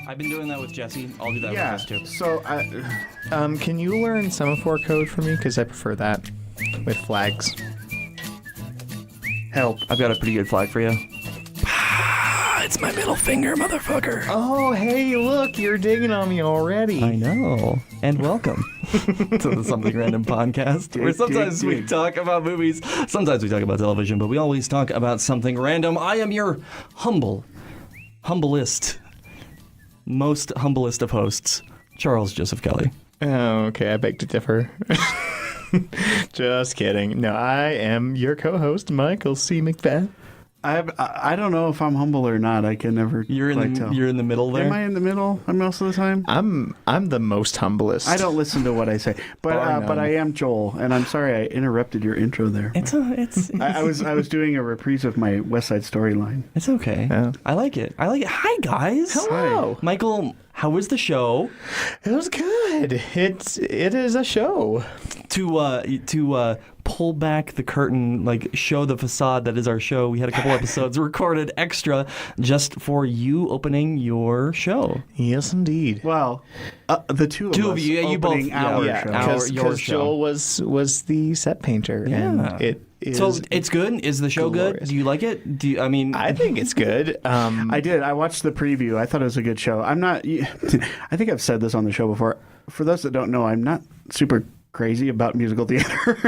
I've been doing that with Jesse. I'll do that with us too. So, Can you learn semaphore code for me? Because I prefer that with flags. help. I've got a pretty good flag for you. It's my middle finger, motherfucker. Oh, hey, look, you're digging on me already. I know. And welcome to the Something Random podcast, where sometimes we talk about movies, sometimes we talk about television, but we always talk about something random. I am your humblest, most humblest of hosts, Charles Joseph Kelly. Oh, okay, I beg to differ. Just kidding. No, I am your co-host, Michael C. McFadden. I don't know if I'm humble or not. I can never You're in the middle there. Am I in the middle most of the time? I'm the most humblest. I don't listen to what I say, but I am Joel, and I'm sorry I interrupted your intro there. I was doing a reprise of my West Side Story line. It's okay. Yeah. I like it. Hi guys. Hello. Michael, how was the show? It was good. It is a show. To pull back the curtain, like show the facade that is our show. We had a couple episodes recorded extra just for you opening your show. Yes, indeed. Well, the two of us you opening both, our show. your Because show. Joel was the set painter, and it is. So it's good. Is the show glorious. good? Do you like it? I think it's good. I did. I watched the preview. I thought it was a good show. I'm not. I think I've said this on the show before. For those that don't know, I'm not super crazy about musical theater.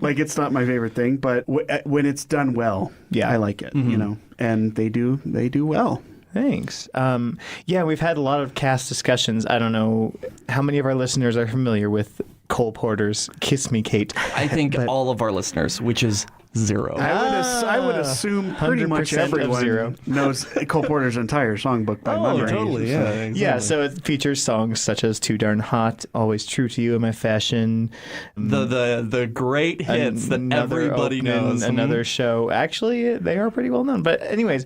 Like, it's not my favorite thing, but when it's done well, I like it. Mm-hmm. You know, and they do well. Thanks. We've had a lot of cast discussions. I don't know how many of our listeners are familiar with Cole Porter's "Kiss Me, Kate." I think all of our listeners, which is zero. I would assume pretty much 100% of everyone zero. knows Cole Porter's entire songbook by memory. Totally. So- Yeah. Yeah, so it features songs such as "Too Darn Hot," "Always True to You" in my fashion. The great hits that Another everybody Oakman, knows. Another show. Actually, they are pretty well known. But anyways.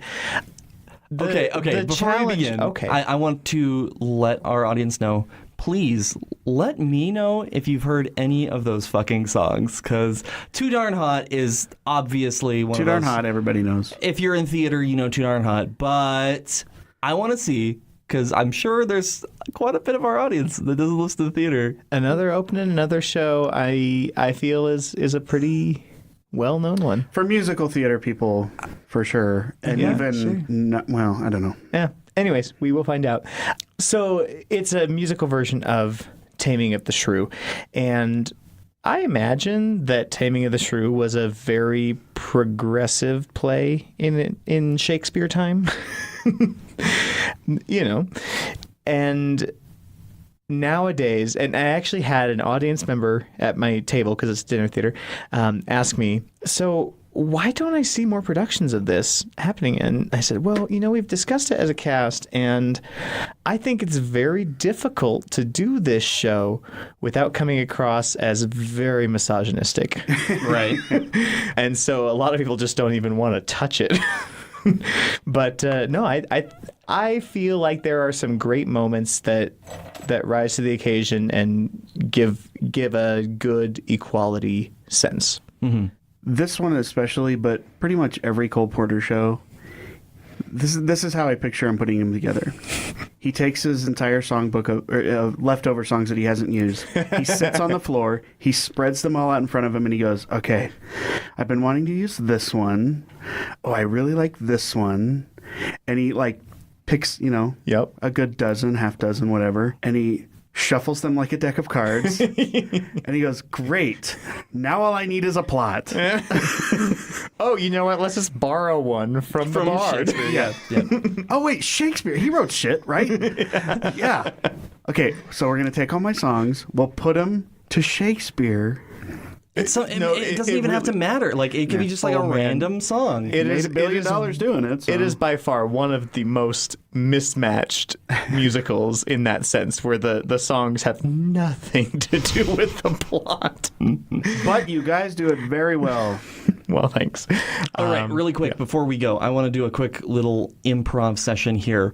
Okay. Before we begin, I want to let our audience know, please let me know if you've heard any of those fucking songs, because Too Darn Hot is obviously one Too of those. Darn Hot, everybody knows. If you're in theater, you know Too Darn Hot, but I want to see, because I'm sure there's quite a bit of our audience that doesn't listen to the theater. Another opening, another show, I feel is a pretty well-known one. For musical theater people, for sure. And I don't know. Yeah. Anyways, we will find out. So it's a musical version of Taming of the Shrew. And I imagine that Taming of the Shrew was a very progressive play in Shakespeare time. You know. And nowadays, and I actually had an audience member at my table, because it's dinner theater, ask me, so why don't I see more productions of this happening? And I said, well, we've discussed it as a cast, and I think it's very difficult to do this show without coming across as very misogynistic. Right. And so a lot of people just don't even want to touch it. But no, I feel like there are some great moments that rise to the occasion and give a good equality sense. Mm-hmm. This one especially, but pretty much every Cole Porter show, this is how I picture him putting them together. He takes his entire songbook of leftover songs that he hasn't used. He sits on the floor. He spreads them all out in front of him, and he goes, okay, I've been wanting to use this one. Oh, I really like this one. And he, picks, a good dozen, half dozen, whatever, and he shuffles them like a deck of cards. And he goes, great. Now all I need is a plot. Oh, you know what? Let's just borrow one from the bard. Yeah. Oh, wait, Shakespeare. He wrote shit, right? Yeah. Okay, so we're going to take all my songs. We'll put them to Shakespeare. It doesn't even have to matter. Like, it could be just like a random song. It made $1 billion doing it. So. It is by far one of the most mismatched musicals in that sense, where the songs have nothing to do with the plot. But you guys do it very well. Well, thanks. All right, really quick, before we go, I want to do a quick little improv session here.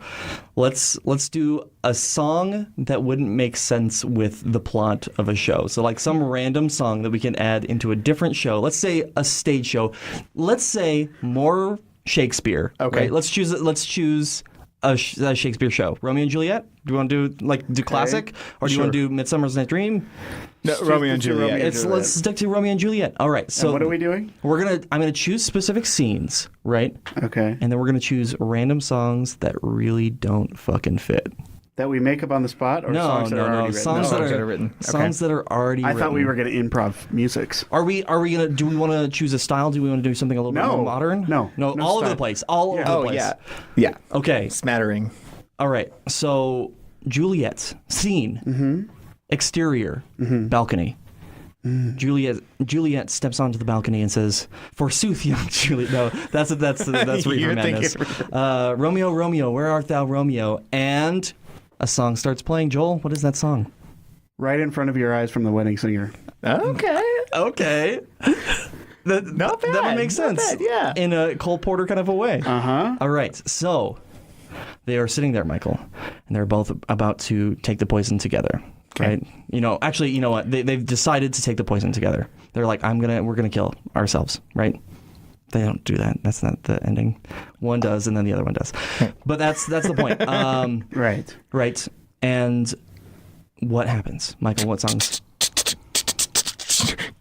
Let's do a song that wouldn't make sense with the plot of a show. So like some random song that we can add into a different show. Let's say a stage show. Let's say more Shakespeare. Okay. Right? Let's choose a Shakespeare show. Romeo and Juliet? Do you want to do classic? Or do you want to do Midsummer's Night's Dream? No, Romeo and Juliet. Let's stick to Romeo and Juliet. All right. So and what are we doing? I'm gonna choose specific scenes, right? Okay. And then we're gonna choose random songs that really don't fucking fit. That we make up on the spot, or songs that are already written? Songs that are written. Okay. Songs that are already I written. thought we were going to improv musics. Are we gonna? Do we want to choose a style? Do we want to do something a little bit more modern? No, all over style. the place. All over the Oh, place. yeah. Okay. Smattering. All right. So Juliet's scene, exterior, balcony. Juliet steps onto the balcony and says, "Forsooth, young Juliet." No, that's Reefer You're Madness. thinking Romeo, Romeo, where art thou, Romeo? And a song starts playing. Joel, what is that song? Right in front of your eyes from The Wedding Singer. Okay. Okay. Not bad. That would make sense. Not bad, yeah. In a Cole Porter kind of a way. Uh-huh. All right. So they are sitting there, Michael, and they're both about to take the poison together. Okay. Right? Actually, you know what? They've decided to take the poison together. They're like, we're gonna kill ourselves, right? They don't do that. That's not the ending. One does, and then the other one does. But that's the point. Right. Right. And what happens, Michael? What songs?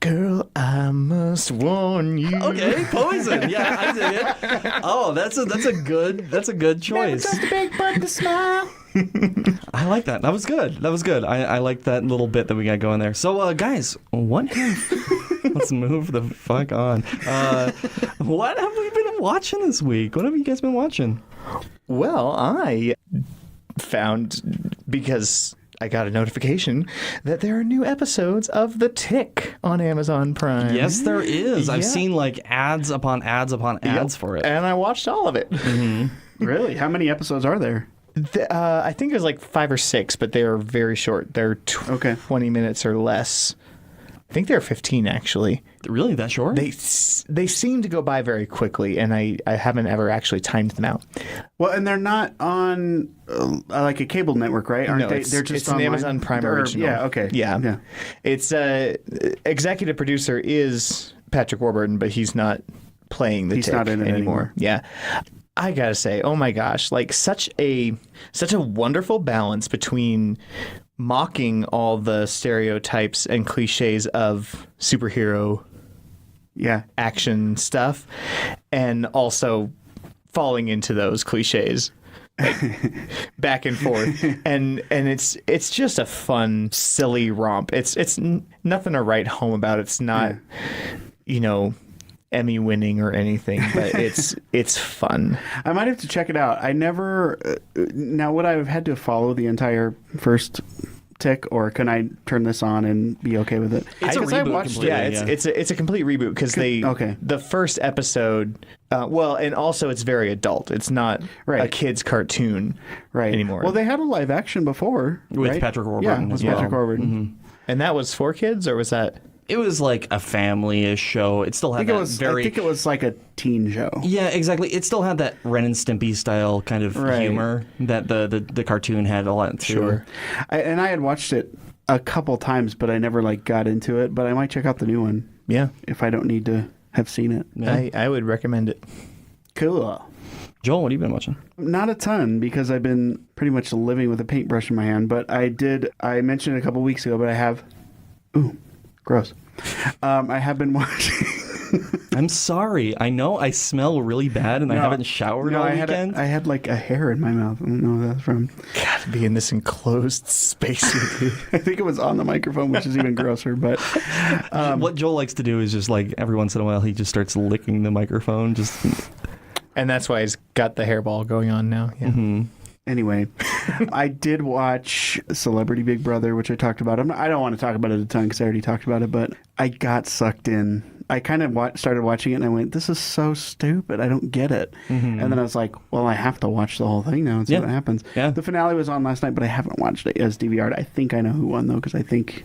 Girl, I must warn you. Okay, poison. Yeah, I dig it. Oh, that's a good choice. Never trust a big bud to smile. I like that. That was good. I like that little bit that we got going there. So, guys, let's move the fuck on. What have we been watching this week? What have you guys been watching? Well, I found, because I got a notification, that there are new episodes of The Tick on Amazon Prime. Yes, there is. I've Yeah. seen ads upon ads upon ads for it. And I watched all of it. Really? How many episodes are there? I think it was like 5 or 6, but they are very short. They're 20 minutes or less. I think they're 15, actually. Really, that short? They seem to go by very quickly, and I haven't ever actually timed them out. Well, and they're not on like a cable network, right? Aren't No, they? it's, They're just it's an online? Amazon Prime Or- original. Yeah. Okay. Yeah. It's executive producer is Patrick Warburton, but he's not playing the He's Tick not in it anymore. Yeah. I gotta say, oh my gosh, like such a wonderful balance between mocking all the stereotypes and cliches of superhero Yeah. action stuff, and also falling into those cliches, like, back and forth, and it's just a fun, silly romp. It's nothing to write home about. It's not, Emmy winning or anything, but it's fun. I might have to check it out. I never. Now, would I have had to follow the entire first Tick, or can I turn this on and be okay with it? It's a Because I reboot watched completely. it. Yeah, it's a complete reboot because the first episode, and also it's very adult. It's not a kid's cartoon anymore. Well, they had a live action before With right? Patrick Warburton Yeah, as with well. Patrick Warburton. Mm-hmm. And that was for kids, or was that? It was like a family-ish show. It still I had think, that I think it was like a teen show. Yeah, exactly. It still had that Ren and Stimpy style kind of humor that the cartoon had a lot too. Sure. I had watched it a couple times, but I never got into it. But I might check out the new one. Yeah. If I don't need to have seen it. Yeah. I would recommend it. Cool. Joel, what have you been watching? Not a ton, because I've been pretty much living with a paintbrush in my hand. But I mentioned it a couple weeks ago, but I have. Ooh, gross. I have been watching. I'm sorry. I know I smell really bad, and I haven't showered all weekend. I had a hair in my mouth. I don't know where that's from. Gotta be in this enclosed space with you. I think it was on the microphone, which is even grosser. But what Joel likes to do is just every once in a while he just starts licking the microphone. And that's why he's got the hairball going on now. Yeah. Mm-hmm. Anyway, I did watch Celebrity Big Brother, which I talked about. I don't want to talk about it a ton because I already talked about it, but I got sucked in. I kind of started watching it and I went, this is so stupid. I don't get it. Mm-hmm. And then I was like, well, I have to watch the whole thing now and see what happens. Yeah. The finale was on last night, but I haven't watched it as DVR'd. I think I know who won, though, because I think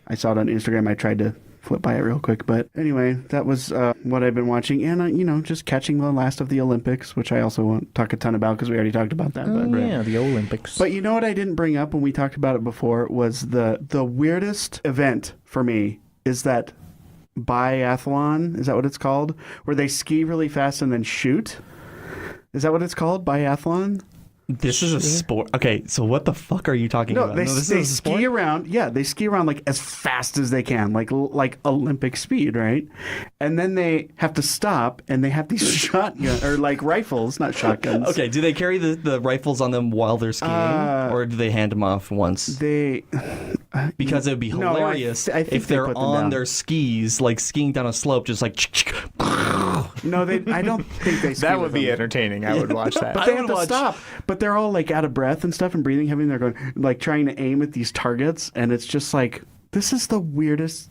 I saw it on Instagram. I tried to flip by it real quick. But anyway, that was what I've been watching. And, just catching the last of the Olympics, which I also won't talk a ton about because we already talked about that. Yeah, the Olympics. But you know what I didn't bring up when we talked about it before was the weirdest event for me is that biathlon. Is that what it's called? Where they ski really fast and then shoot? Is that what it's called? Biathlon? This is a sport. Okay, so what the fuck are you talking No, about? they, This they is a sport? ski around. Yeah, they ski around like as fast as they can, like Olympic speed, right? And then they have to stop, and they have these shotgun or like rifles, not shotguns. Okay, do they carry the rifles on them while they're skiing, or do they hand them off once? They Because it would be No, hilarious I think if they they're put them on down. their skis, like skiing down a slope, just like. no, they. I don't think they. Ski That would with be them. entertaining. I would watch that. But they I have would to watch- stop. But they're all like out of breath and stuff and breathing heavy. And they're going like trying to aim at these targets, and it's just like this is the weirdest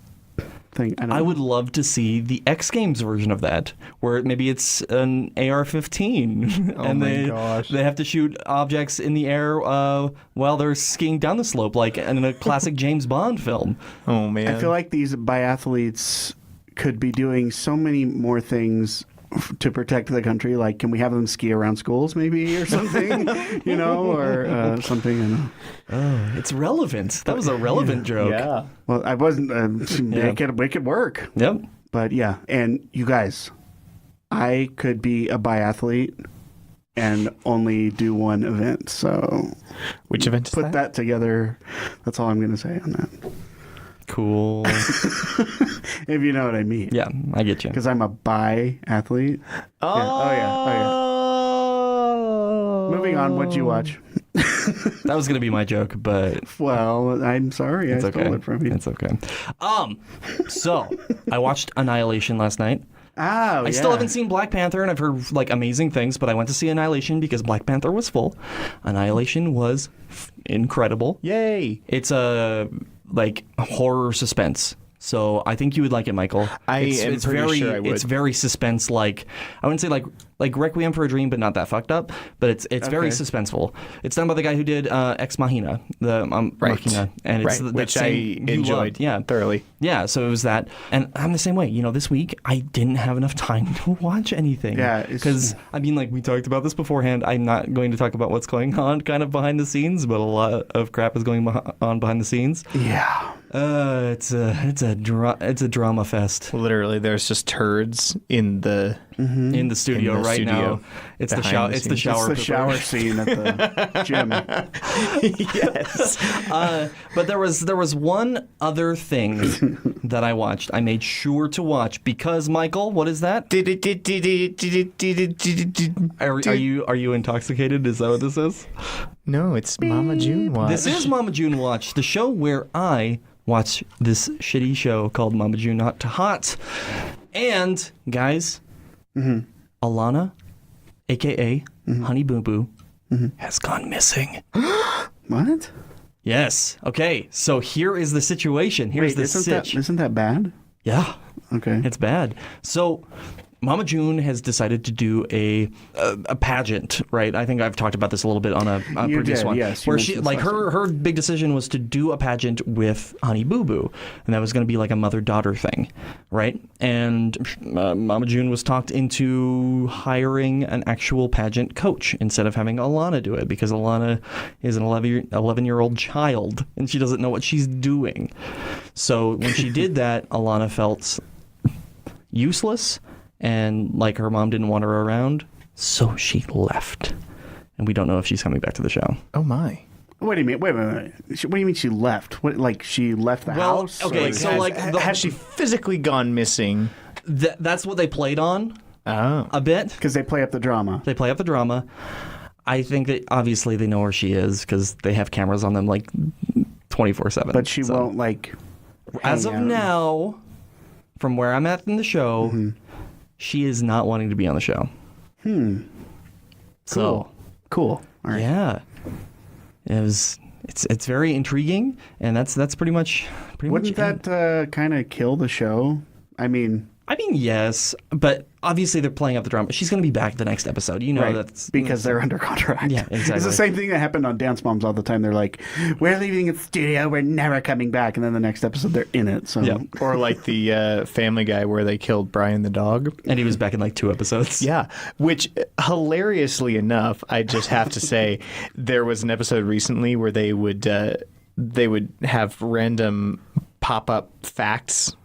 thing. I don't I know. would love to see the X Games version of that, where maybe it's an AR-15, and my gosh. they have to shoot objects in the air while they're skiing down the slope, like in a classic James Bond film. Oh man. I feel like these biathletes could be doing so many more things to protect the country. Like, can we have them ski around schools, maybe, or something? You know, or something. You know. Oh, it's relevant. That was a relevant joke. Yeah. Well, I wasn't. Make it work. Yep. But yeah, and you guys, I could be a biathlete and only do one event. So Which event is put that together. That's all I'm going to say on that. Cool. If you know what I mean. Yeah, I get you. Because I'm a biathlete. Oh. Yeah. Oh yeah. Moving on. What'd you watch? That was gonna be my joke, but Well, I'm sorry. it's I okay. stole it from you. It's okay. So I watched Annihilation last night. Oh, I still haven't seen Black Panther, and I've heard like amazing things, but I went to see Annihilation because Black Panther was full. Annihilation was incredible. Yay. It's a like horror suspense. So I think you would like it, Michael. I am it's pretty very, sure I would. It's very suspense like. I wouldn't say like Requiem for a Dream, but not that fucked up. But it's very Okay. suspenseful. It's done by the guy who did Ex Machina, the Right. Machina, and it's Right. that Which same, I you enjoyed loved. Yeah, thoroughly. yeah. So it was that, and I'm the same way. You know, this week I didn't have enough time to watch anything. Yeah, it's- because I mean, like we talked about this beforehand. I'm not going to talk about what's going on kind of behind the scenes, but a lot of crap is going on behind the scenes. Yeah. It's a drama fest Literally, there's just turds in the. in the studio In the right studio, now. It's the behind shower. the It's the scenes. shower. It's the shower scene at the gym. Yes. But there was one other thing that I watched. I made sure to watch because Michael, what is that? Are you intoxicated? Is that what this is? No, it's Mama June watch. This is Mama June Watch, the show where I watch this shitty show called Mama June Not Hot. And guys, Alana, aka Honey Boo Boo, has gone missing. What? Yes. Okay. So here is the situation. Here's the sitch. Isn't that bad? Yeah. Okay. It's bad. So Mama June has decided to do a pageant, right? I think I've talked about this a little bit on a You previous did, one. yes, you where she mentioned like this last her big decision was to do a pageant with Honey Boo Boo, and that was going to be like a mother-daughter thing, right? And Mama June was talked into hiring an actual pageant coach instead of having Alana do it because Alana is an 11-year-old child and she doesn't know what she's doing. So when she did that, Alana felt useless. And like her mom didn't want her around, so she left. And we don't know if she's coming back to the show. Oh my. What do you mean? Wait a minute. What do you mean she left? What, like she left the Well, house? okay, Or- so Has, like has she physically gone missing? that's what they played on Oh. a bit. Because they play up the drama. They play up the drama. I think that obviously they know where she is because they have cameras on them like 24/7. But she So, won't like. As of hang out. now, from where I'm at in the show, she is not wanting to be on the show. So. Cool. All right. Yeah, it's very intriguing, and that's pretty much Wouldn't that kind of kill the show? I mean, yes, but obviously they're playing up the drama. She's going to be back the next episode. You know right? that's Because they're under contract. Yeah, It's exactly. the same thing that happened on Dance Moms all the time. They're like, "We're leaving the studio. We're never coming back." And then the next episode, they're in it. So Yeah. Or like the Family Guy where they killed Brian the dog. and he was back in like 2 episodes. Yeah, which hilariously enough, I just have to say, there was an episode recently where they would have random pop-up facts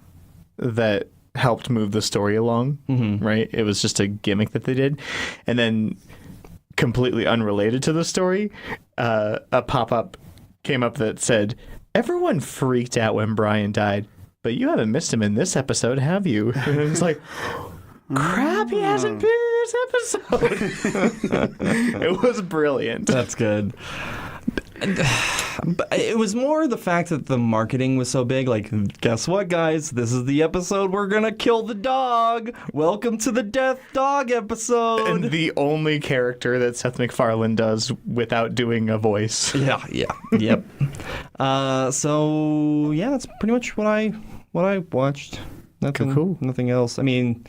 that helped move the story along, right? It was just a gimmick that they did. And then completely unrelated to the story, a pop-up came up that said, "Everyone freaked out when Brian died, but you haven't missed him in this episode, have you?" And it's like, crap, he hasn't been in this episode. It was brilliant. That's good. But it was more the fact that the marketing was so big. Like, guess what, guys? This is the episode we're gonna kill the dog. Welcome to the Death Dog episode. And the only character that Seth MacFarlane does without doing a voice. Yep. So yeah, that's pretty much what I watched. Cool. Nothing else. I mean,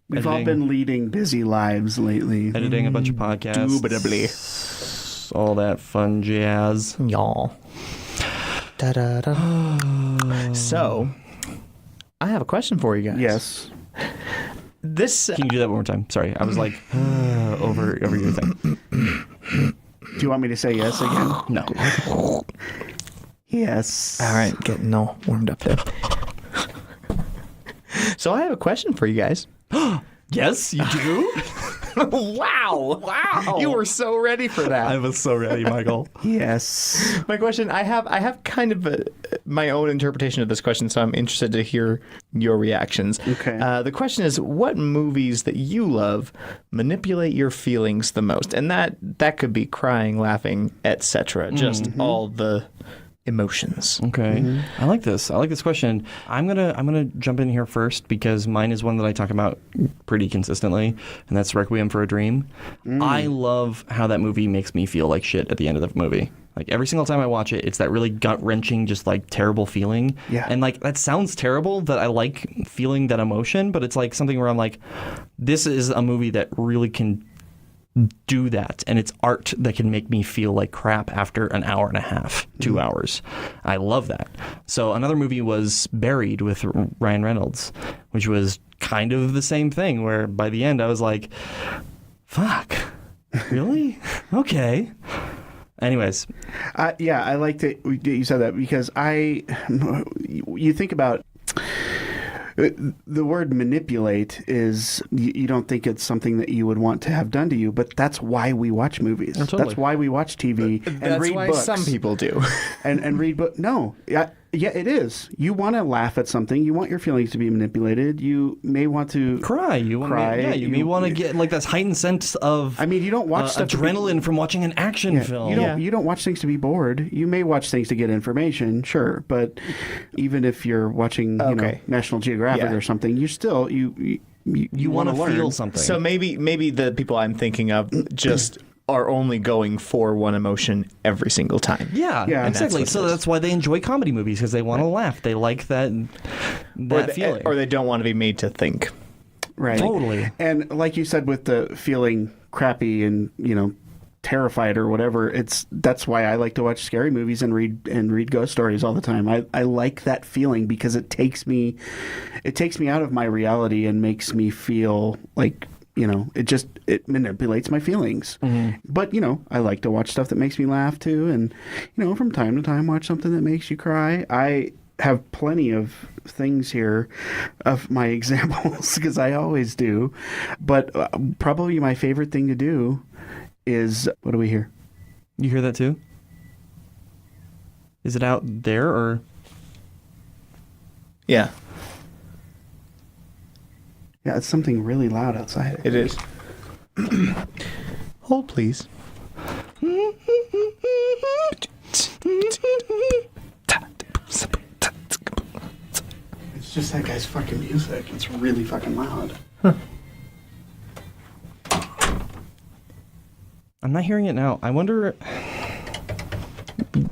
We've all been leading busy lives lately. editing a bunch of podcasts. Indubitably. All that fun jazz. Y'all. Da-da-da. So, I have a question for you guys. Yes. This. Can you do that one more time? Sorry, I was like over your thing. Do you want me to say yes again? No. Yes. All right, getting all warmed up there. So, I have a question for you guys. Yes, you do. Wow! You were so ready for that. I was so ready, Michael. Yes. My question, I have kind of my own interpretation of this question, so I'm interested to hear your reactions. Okay. The question is, what movies that you love manipulate your feelings the most? And that could be crying, laughing, etc. Just all the emotions. Okay. I like this. I like this question. I'm gonna jump in here first because mine is one that I talk about pretty consistently, and that's Requiem for a Dream. I love how that movie makes me feel like shit at the end of the movie. Like every single time I watch it, it's that really gut-wrenching, just like terrible feeling. Yeah. And like that sounds terrible that I like feeling that emotion, but it's like something where I'm like, this is a movie that really can do that, and it's art that can make me feel like crap after an hour and a half, 2 hours. I love that. So another movie was Buried with Ryan Reynolds, which was kind of the same thing, where by the end I was like, fuck, really? Okay. Anyways. Yeah, I like that you said that because you think about the word manipulate is you don't think it's something that you would want to have done to you, but that's why we watch movies. Oh, totally. That's why we watch TV and read books. Some people do. and read books. No, yeah, it is. You want to laugh at something. You want your feelings to be manipulated. You may want to Cry. You may want to get like this heightened sense of. I mean, you don't watch stuff adrenaline from watching an action film. You don't watch things to be bored. You may watch things to get information, sure, but even if you're watching, National Geographic or something, you still you want to learn. feel something. So maybe the people I'm thinking of just are only going for one emotion every single time. Yeah, exactly. So that's why they enjoy comedy movies, because they want to laugh. They like that feeling. Or they don't want to be made to think. Right. Totally. And like you said, with the feeling crappy and, terrified or whatever, that's why I like to watch scary movies and read ghost stories all the time. I like that feeling because it takes me out of my reality and makes me feel like, it manipulates my feelings. Mm-hmm. But, I like to watch stuff that makes me laugh too. And, from time to time, watch something that makes you cry. I have plenty of things here of my examples because I always do. But probably my favorite thing to do is, what do we hear? You hear that too? Is it out there or? Yeah. Yeah, it's something really loud outside. It is. Hold, please. It's just that guy's fucking music. It's really fucking loud. Huh. I'm not hearing it now. I wonder.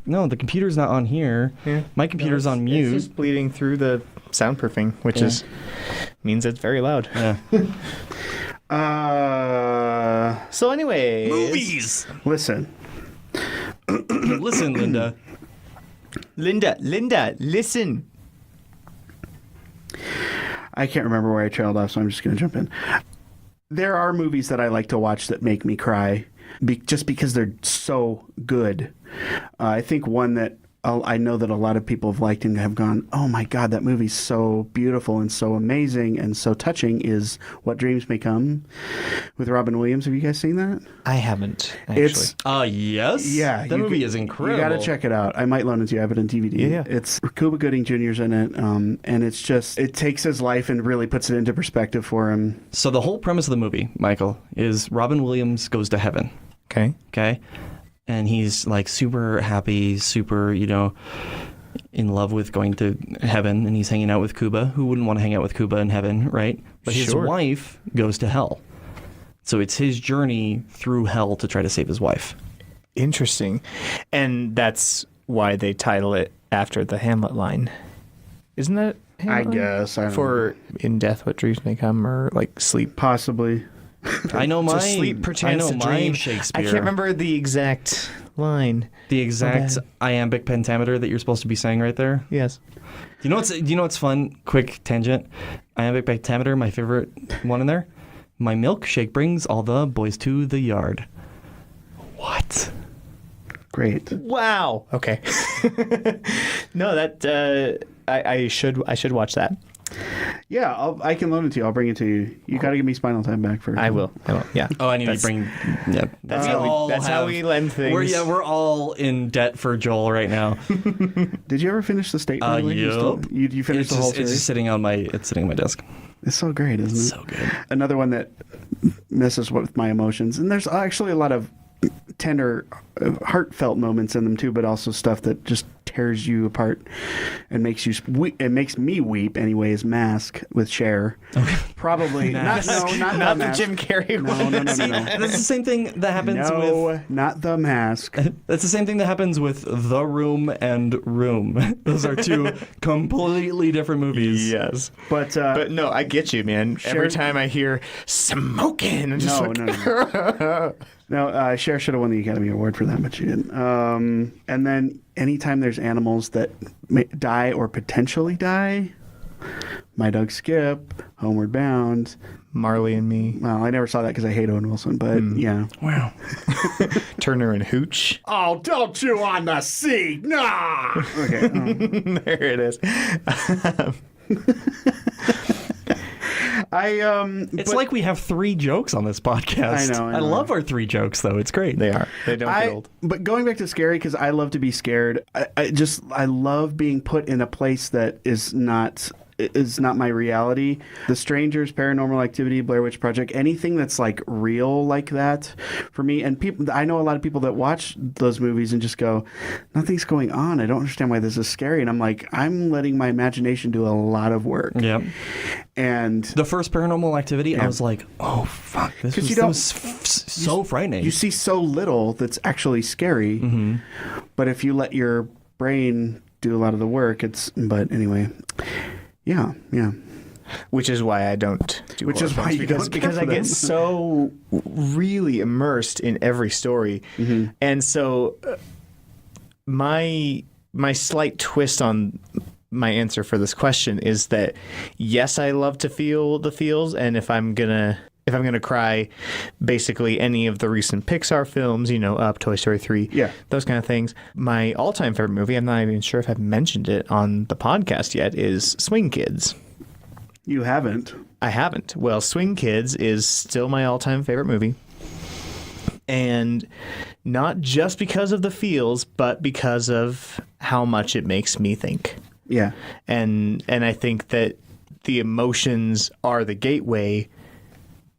No, the computer's not on here. Yeah. My computer's on mute. It's just bleeding through the soundproofing, which means it's very loud. Yeah. So anyway, movies. Listen, Linda. Linda, listen. I can't remember where I trailed off, so I'm just going to jump in. There are movies that I like to watch that make me cry just because they're so good. I think one that I know that a lot of people have liked and have gone, oh my God, that movie's so beautiful and so amazing and so touching, is What Dreams May Come with Robin Williams. Have you guys seen that? I haven't, actually. It's Yes. Yeah, That movie is incredible. You got to check it out. I might loan it to you. I have it on DVD. Yeah. It's Cuba Gooding Jr.'s in it, and it's just, it takes his life and really puts it into perspective for him. So the whole premise of the movie, Michael, is Robin Williams goes to heaven. Okay. Okay. And he's like super happy, super, in love with going to heaven. And he's hanging out with Cuba. Who wouldn't want to hang out with Cuba in heaven, right? But his Sure. wife goes to hell. So it's his journey through hell to try to save his wife. Interesting. And that's why they title it after the Hamlet line. Isn't that Hamlet I line? guess. I don't For in death, what dreams may come, or like sleep. Possibly. I know my To sleep, perchance I to know my dream. Shakespeare. I can't remember the exact line. the exact bad. iambic pentameter that you're supposed to be saying right there. Yes. You know what's fun? Quick tangent. Iambic pentameter, my favorite one in there. My milkshake brings all the boys to the yard. What? Great. Wow. Okay. No, that I should watch that. Yeah, I can loan it to you. I'll bring it to you. You got to give me Spinal Tap back first. I will. Yeah. Oh, I need That's- to bring. Yeah, That's We how we. all That's how have- we lend things. We're all in debt for Joel right now. Did you ever finish the state? By the way? Yup. You finished It's the whole just, it's series? just sitting on my desk. It's so great, isn't it? So good. Another one that messes with my emotions, and there's actually a lot of tender, heartfelt moments in them too, but also stuff that just tears you apart and makes you. It makes me weep anyway. Is Mask with Cher? Probably not. No, not Not the Mask. Jim Carrey No, one. no. That's the same thing that happens No, not The Mask. That's the same thing that happens with The Room and Room. Those are two completely different movies. Yes. But no, I get you, man. Every Cher- time I hear smoking, I'm just no. No, Cher should have won the Academy Award for that, but she didn't. And then anytime there's animals that may die or potentially die, My Dog Skip, Homeward Bound. Marley and Me, Well, I never saw that because I hate Owen Wilson, but yeah. Wow. Turner and Hooch. Oh, don't chew on the seat! Nah! Okay. There it is. It's like we have 3 jokes on this podcast. I know. I love our 3 jokes, though. It's great. They are. They don't get old. But going back to scary, because I love to be scared. I love being put in a place that is not my reality. The Strangers, Paranormal Activity, Blair Witch Project, anything that's like real like that for me. And people, I know a lot of people that watch those movies and just go, nothing's going on. I don't understand why this is scary. And I'm like, I'm letting my imagination do a lot of work. Yep. And The first Paranormal Activity, I was like, oh, fuck. This 'Cause was, you so frightening. you see so little that's actually scary. Mm-hmm. But if you let your brain do a lot of the work, but anyway. Yeah. Which is why I don't do Which horror is why films, you because don't care because for I get them. so really immersed in every story, and so my slight twist on my answer for this question is that yes, I love to feel the feels, and if I'm gonna cry, basically any of the recent Pixar films, Up, Toy Story 3, Yeah. those kind of things. My all-time favorite movie, I'm not even sure if I've mentioned it on the podcast yet, is Swing Kids. You haven't. I haven't. Well, Swing Kids is still my all-time favorite movie. And not just because of the feels, but because of how much it makes me think. Yeah. And I think that the emotions are the gateway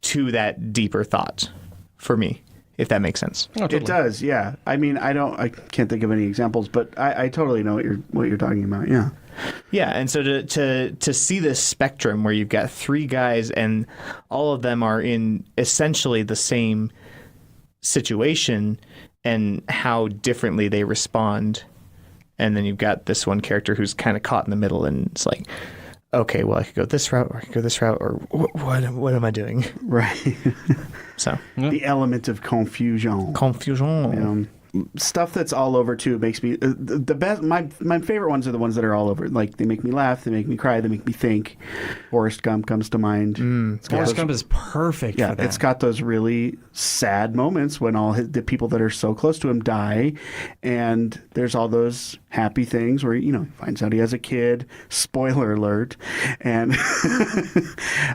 to that deeper thought for me, if that makes sense. Oh, totally. It does, yeah. I mean, I can't think of any examples, but I totally know what you're talking about. Yeah. Yeah, and so to see this spectrum where you've got 3 guys and all of them are in essentially the same situation and how differently they respond, and then you've got this one character who's kind of caught in the middle, and it's like, okay, well, I could go this route, or I could go this route, or what am I doing? Right. So The element of confusion. confusion. stuff that's all over too makes me the best. My favorite ones are the ones that are all over. Like they make me laugh, they make me cry, they make me think. Forrest Gump comes to mind. Forrest Gump is perfect for that. It's got those really sad moments when the people that are so close to him die, and there's all those happy things where he finds out he has a kid. Spoiler alert, and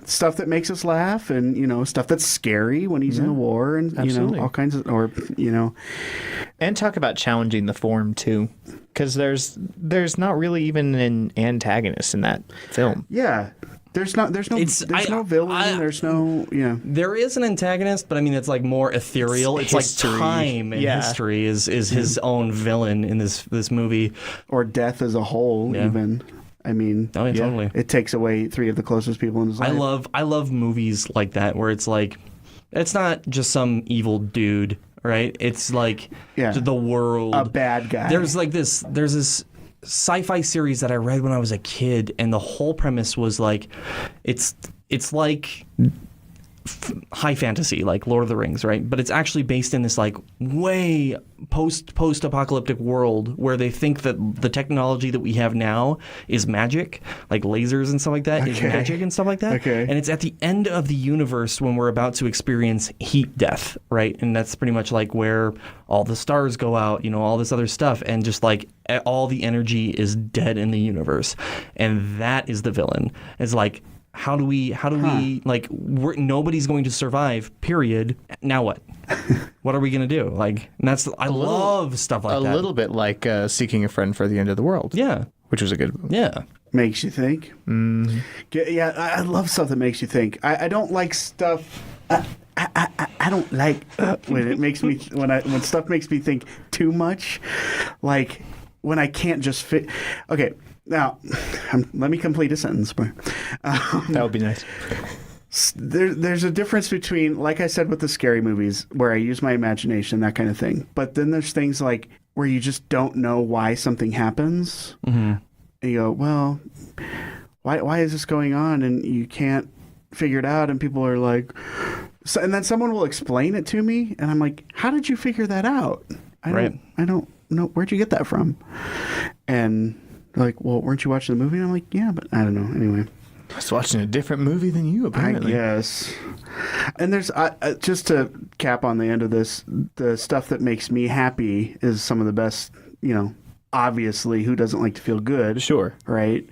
stuff that makes us laugh, and stuff that's scary when he's in the war, and all kinds of And talk about challenging the form too, because there's not really even an antagonist in that film. Yeah. There's no villain. There's no. There is an antagonist, but I mean it's like more ethereal. It's history. like time and history is his own villain in this movie, or death as a whole. Even I mean, totally. It takes away 3 of the closest people in his life. I love movies like that where it's like it's not just some evil dude, right? It's like the world, a bad guy. There's this sci-fi series that I read when I was a kid, and the whole premise was like it's like high fantasy, like Lord of the Rings, right? But it's actually based in this like way post-apocalyptic world where they think that the technology that we have now is magic, like lasers and stuff like that, is magic and stuff like that. Okay. And it's at the end of the universe when we're about to experience heat death, right? And that's pretty much like where all the stars go out, all this other stuff, and just like all the energy is dead in the universe. And that is the villain. It's like, how do we like nobody's going to survive, period. Now what? What are we going to do? Like, and I love stuff like that. A little bit like Seeking a Friend for the End of the World. Yeah. Which was a good movie. Yeah. Makes you think. Mm-hmm. Yeah, I love stuff that makes you think. I don't like stuff. I don't like when it makes me when stuff makes me think too much. Like when I can't just fit. Okay. Now, let me complete a sentence. That would be nice. There's a difference between, like I said, with the scary movies, where I use my imagination, that kind of thing. But then there's things like where you just don't know why something happens. Mm-hmm. And you go, well, why is this going on? And you can't figure it out. And people are like, and then someone will explain it to me. And I'm like, how did you figure that out? I don't know. Where'd you get that from? And they're like, well, weren't you watching the movie? And I'm like, yeah, but I don't know. Anyway. I was watching a different movie than you, apparently. I guess. And there's, just to cap on the end of this, the stuff that makes me happy is some of the best, obviously, who doesn't like to feel good? Sure. Right?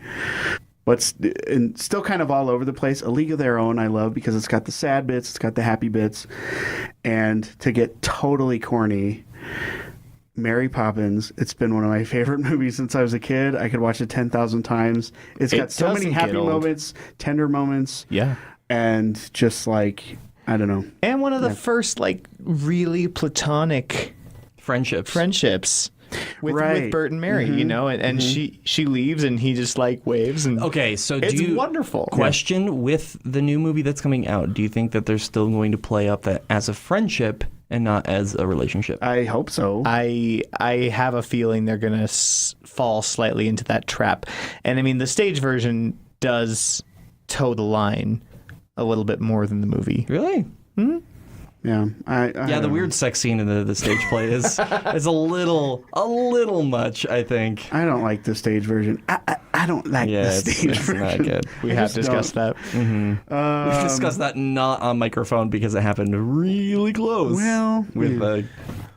But and still kind of all over the place. A League of Their Own I love because it's got the sad bits, it's got the happy bits. And to get totally corny, Mary Poppins, it's been one of my favorite movies since I was a kid. I could watch it 10,000 times. It's got so many happy moments, tender moments. Yeah. And just like, I don't know. And one of the first, like, really platonic friendships with Bert and Mary, and she leaves and he just like waves and okay, so it's wonderful. Question with the new movie that's coming out, do you think that they're still going to play up that as a friendship and not as a relationship? I hope so. I have a feeling they're going to fall slightly into that trap. And I mean, the stage version does toe the line a little bit more than the movie. Really? Mm-hmm. Yeah. The weird sex scene in the stage play is a little much, I think. I don't like the stage version. I don't like the stage version. Not good. We have discussed that. Mm-hmm. We've discussed that not on microphone because it happened really close. Well, with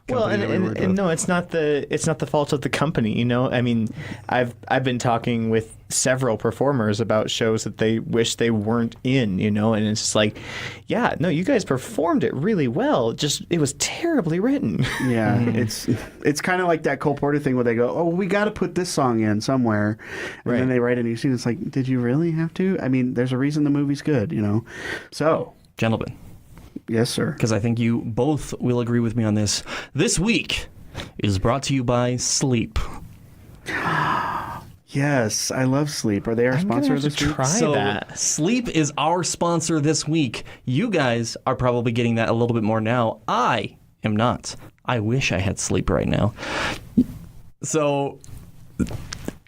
and no, it's not the fault of the company. I mean, I've been talking with several performers about shows that they wish they weren't in. And it's just like, yeah, no, you guys performed it really well. Just it was terribly written. Yeah, it's kind of like that Cole Porter thing where they go, oh, well, we got to put this song in somewhere, and then they write a new scene. It's like, did you really have to? I mean, there's a reason the movie's good. So, gentlemen. Yes, sir. Because I think you both will agree with me on this. This week is brought to you by Sleep. Yes, I love Sleep. Are they our sponsor this week? That. Sleep is our sponsor this week. You guys are probably getting that a little bit more now. I am not. I wish I had Sleep right now. So,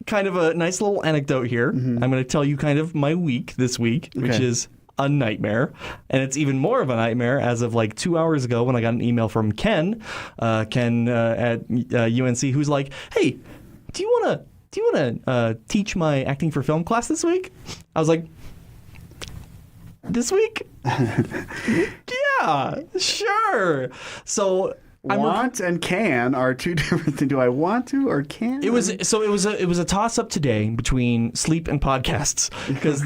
kind of a nice little anecdote here. Mm-hmm. I'm going to tell you kind of my week this week, which is a nightmare. And it's even more of a nightmare as of like 2 hours ago when I got an email from Ken at UNC, who's like, "Hey, do you want to teach my acting for film class this week?" I was like, "This week?" Yeah, sure. So and can are two different things. Do I want to or can? it was a toss up today between sleep and podcasts, because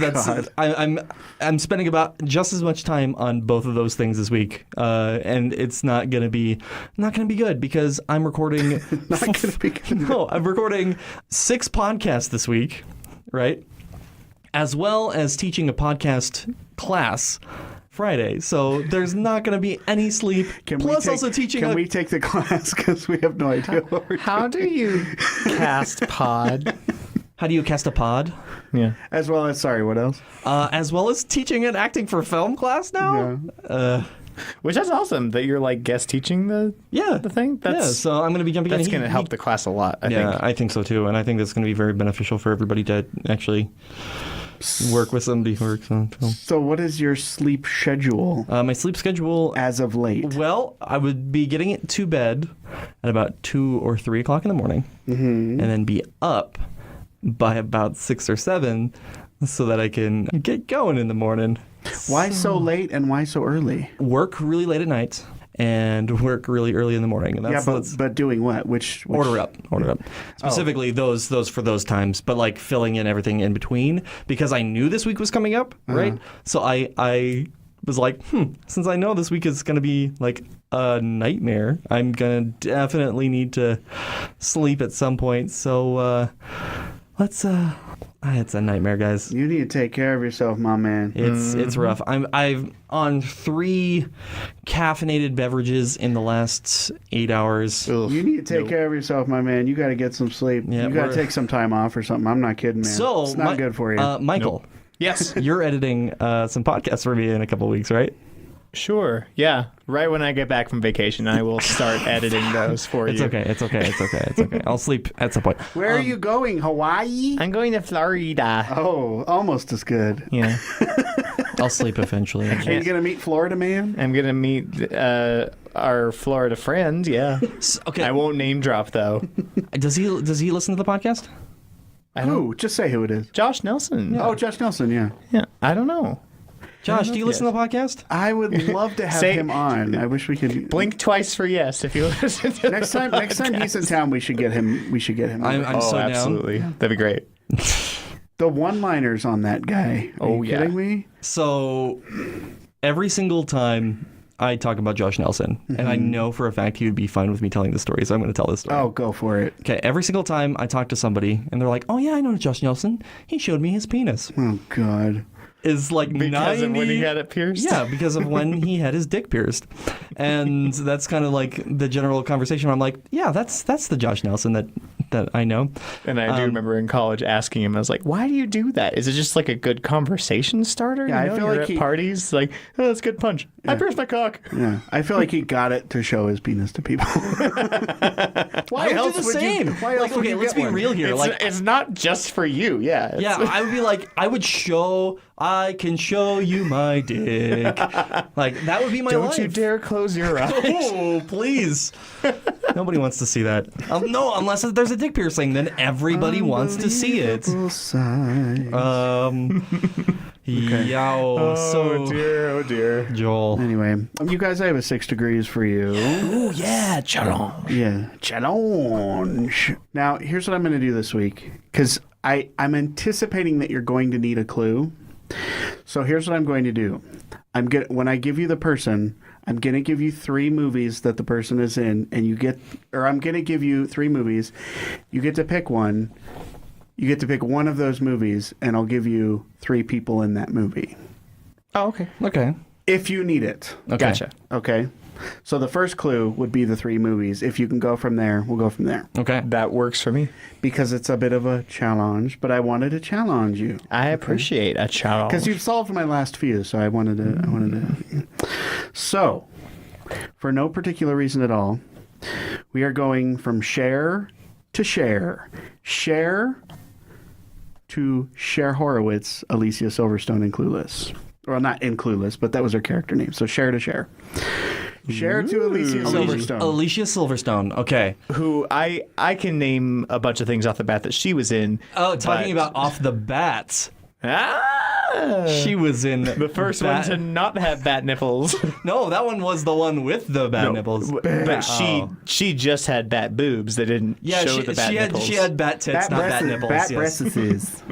I'm spending about just as much time on both of those things this week, and it's not gonna be good because I'm recording. Not gonna be good. No, I'm recording 6 podcasts this week, right? As well as teaching a podcast class Friday, so there's not going to be any sleep. Also teaching. Can we take the class, because we have no idea what we're How do you cast pod? How do you cast a pod? Yeah. As well as, sorry, what else? As well as teaching an acting for film class now. Yeah. Which is awesome that you're like guest teaching the thing. So I'm going to be jumping in. That's going to help the class a lot. I think. I think so too, and I think that's going to be very beneficial for everybody to actually work with somebody who works on film. So what is your sleep schedule? My sleep schedule as of late? Well, I would be getting it to bed at about 2 or 3 o'clock in the morning, and then be up by about 6 or 7 so that I can get going in the morning. Why so late and why so early? Work really late at night and work really early in the morning. And that's, but doing what? Which order up. Specifically those for those times, but like filling in everything in between, because I knew this week was coming up, right? So I was like, since I know this week is going to be like a nightmare, I'm going to definitely need to sleep at some point. So let's it's a nightmare, guys. You need to take care of yourself, my man. It's rough. I've on 3 caffeinated beverages in the last 8 hours. Ugh. You need to take care of yourself, my man. You got to get some sleep. Yeah, you got to take some time off or something. I'm not kidding, man. So it's not good for you. Michael. Nope. Yes. You're editing some podcasts for me in a couple of weeks, right? Sure. Yeah. Right when I get back from vacation, I will start editing those for you. It's okay. I'll sleep at some point. Where are you going? Hawaii? I'm going to Florida. Oh, almost as good. Yeah. I'll sleep eventually. Are you going to meet Florida Man? I'm going to meet our Florida friend, yeah. Okay. I won't name drop, though. Does he listen to the podcast? Who? Just say who it is. Josh Nelson. Yeah. Oh, Josh Nelson, yeah. Yeah. I don't know. Josh, do you listen to the podcast? I would love to have him on. I wish we could blink twice for yes if you listen to next time he's in town. We should get him. I'm so down. Absolutely. That'd be great. The one-liners on that guy. Are you kidding me? So every single time I talk about Josh Nelson, and I know for a fact he would be fine with me telling the story, so I'm going to tell this story. Oh, go for it. Okay, every single time I talk to somebody, and they're like, "Oh yeah, I know Josh Nelson. He showed me his penis." Oh God. Is like because of when he had it pierced? Yeah, because of when he had his dick pierced. And that's kind of like the general conversation where I'm like, yeah, that's the Josh Nelson that I know. And I do remember in college asking him, I was like, why do you do that? Is it just like a good conversation starter? Yeah, you know, I feel you're like at parties, like, oh, that's a good punch. Yeah. I pierced my cock. Yeah, I feel like he got it to show his penis to people. Why else would you? Why else would you? Let's be real here. It's not just for you. Yeah. Yeah, I would be like, I can show you my dick. Like, that would be my life. Don't you dare close your eyes. Oh, please. Nobody wants to see that. No, unless there's a dick piercing, then everybody wants to see it. Oh dear. Joel. Anyway, you guys, I have a 6 degrees for you. Oh, yeah, challenge. Yeah, challenge. Now, here's what I'm going to do this week, because I'm anticipating that you're going to need a clue. So here's what I'm going to do. When I give you the person, I'm going to give you 3 movies that the person is in, and I'm going to give you 3 movies. You get to pick one. You get to pick one of those movies, and I'll give you 3 people in that movie. Oh, okay. Okay. If you need it. Okay. Gotcha. Okay. So the first clue would be the 3 movies. If you can go from there, we'll go from there. Okay. That works for me. Because it's a bit of a challenge, but I wanted to challenge you. I appreciate a challenge. Because you've solved my last few, so I wanted to. So, for no particular reason at all, we are going from Cher to Cher. Cher to Cher Horowitz, Alicia Silverstone, and Clueless. Well, not in Clueless, but that was her character name. So Cher to Cher. Cher to Alicia Silverstone. Alicia Silverstone. Okay. Who I can name a bunch of things off the bat that she was in. Oh, talking about off the bats. Ah! She was in The first one to not have bat nipples. No, that one was the one with the bat nipples. But she just had bat boobs. They didn't show the bat nipples. She had bat tits, not bat nipples. Bat yes. breasts.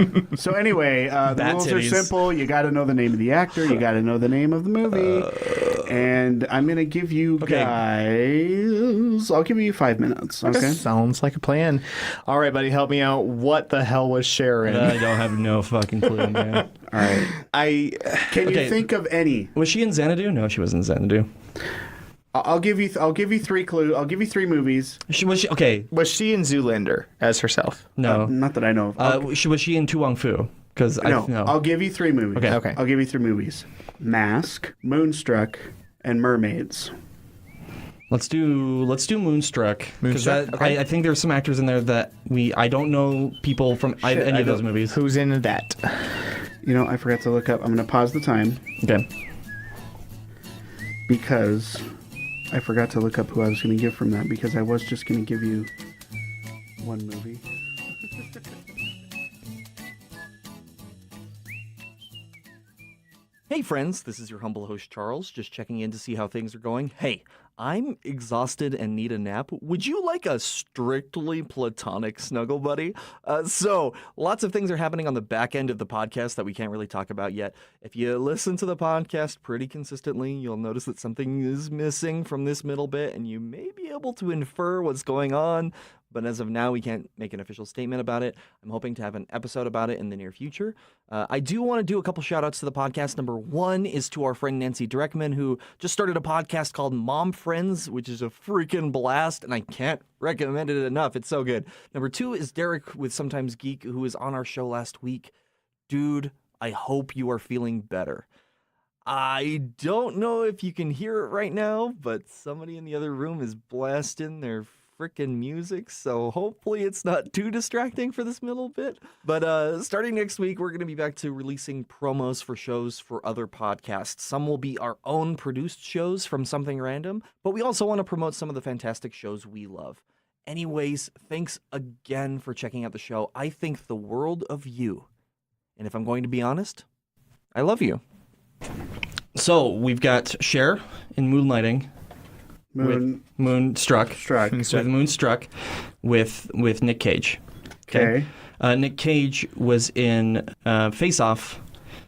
So anyway, the rules titties. are simple. You got to know the name of the actor. You got to know the name of the movie. And I'm going to give you guys... I'll give you 5 minutes. Okay? Sounds like a plan. All right, buddy, help me out. What the hell was Cher in? I don't have no fucking clue, man. All right. Can you think of any? Was she in Xanadu? No, she wasn't in Xanadu. I'll give you 3 clues. I'll give you 3 movies. Okay. Was she in Zoolander as herself? No. Not that I know of. Was she in Tu Wong Fu? No. I'll give you 3 movies. Okay. I'll give you 3 movies. Mask, Moonstruck, and Mermaids. Let's do Moonstruck. Moonstruck? Okay. I think there's some actors in there that I don't know people from any of those movies. Who's in that? You know, I forgot to look up. I'm going to pause the time. Okay. Because I forgot to look up who I was going to give from that, because I was just going to give you one movie. Hey friends, this is your humble host Charles, just checking in to see how things are going. Hey, I'm exhausted and need a nap. Would you like a strictly platonic snuggle buddy? So, lots of things are happening on the back end of the podcast that we can't really talk about yet. If you listen to the podcast pretty consistently, you'll notice that something is missing from this middle bit, and you may be able to infer what's going on. But as of now, we can't make an official statement about it. I'm hoping to have an episode about it in the near future. I do want to do a couple shout outs to the podcast. Number 1 is to our friend Nancy Dreckman, who just started a podcast called Mom Friends, which is a freaking blast, and I can't recommend it enough. It's so good. Number 2 is Derek with Sometimes Geek, who was on our show last week. Dude, I hope you are feeling better. I don't know if you can hear it right now, but somebody in the other room is blasting their freaking music, so hopefully it's not too distracting for this middle bit. But starting next week, we're going to be back to releasing promos for shows for other podcasts. Some will be our own produced shows from Something Random, but we also want to promote some of the fantastic shows we love. Anyways, thanks again for checking out the show. I think the world of you. And if I'm going to be honest, I love you. So we've got Cher in Moonlighting. Moonstruck. With Moonstruck with Nick Cage. Okay. Nick Cage was in Face Off.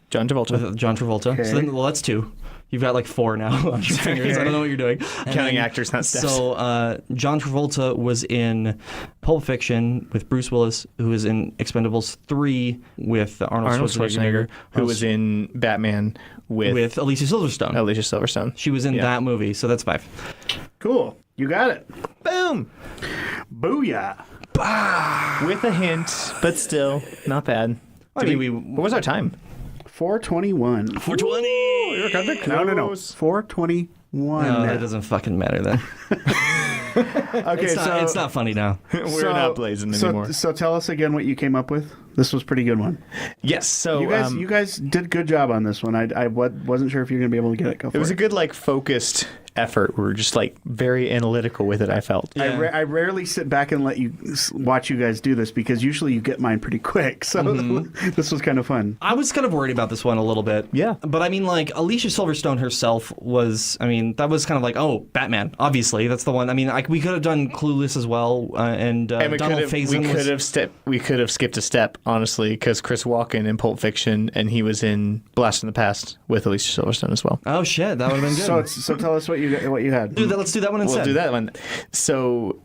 John Travolta. With John Travolta. Okay. So then, that's 2. You've got like 4 now on your fingers. I don't know what you're doing. Counting actors, not steps. So John Travolta was in Pulp Fiction with Bruce Willis, who was in Expendables 3 with Arnold Schwarzenegger, who was in Batman with Alicia Silverstone. Alicia Silverstone. She was in that movie, so that's 5. Cool. You got it. Boom! Booyah. With a hint, but still, not bad. What was our time? 4:21. 4:20. You're kind of close. No. 4:21. No, that doesn't fucking matter then. Okay, it's not funny now. We're not blazing anymore. So tell us again what you came up with. This was a pretty good one. Yes. So you guys did a good job on this one. I wasn't sure if you were going to be able to get it. It was a good focused effort. We were just very analytical with it, I felt. Yeah. I rarely sit back and let you watch you guys do this, because usually you get mine pretty quick. So this was kind of fun. I was kind of worried about this one a little bit. Yeah. But I mean, Alicia Silverstone herself was, that was kind of oh, Batman, obviously. That's the one. I mean, we could have done Clueless as well. And Donald Faison we could have skipped a step, honestly, because Chris Walken in Pulp Fiction, and he was in Blast from the Past with Alicia Silverstone as well. Oh, shit. That would have been good. So tell us what you had. Let's do that one instead. We'll do that one. So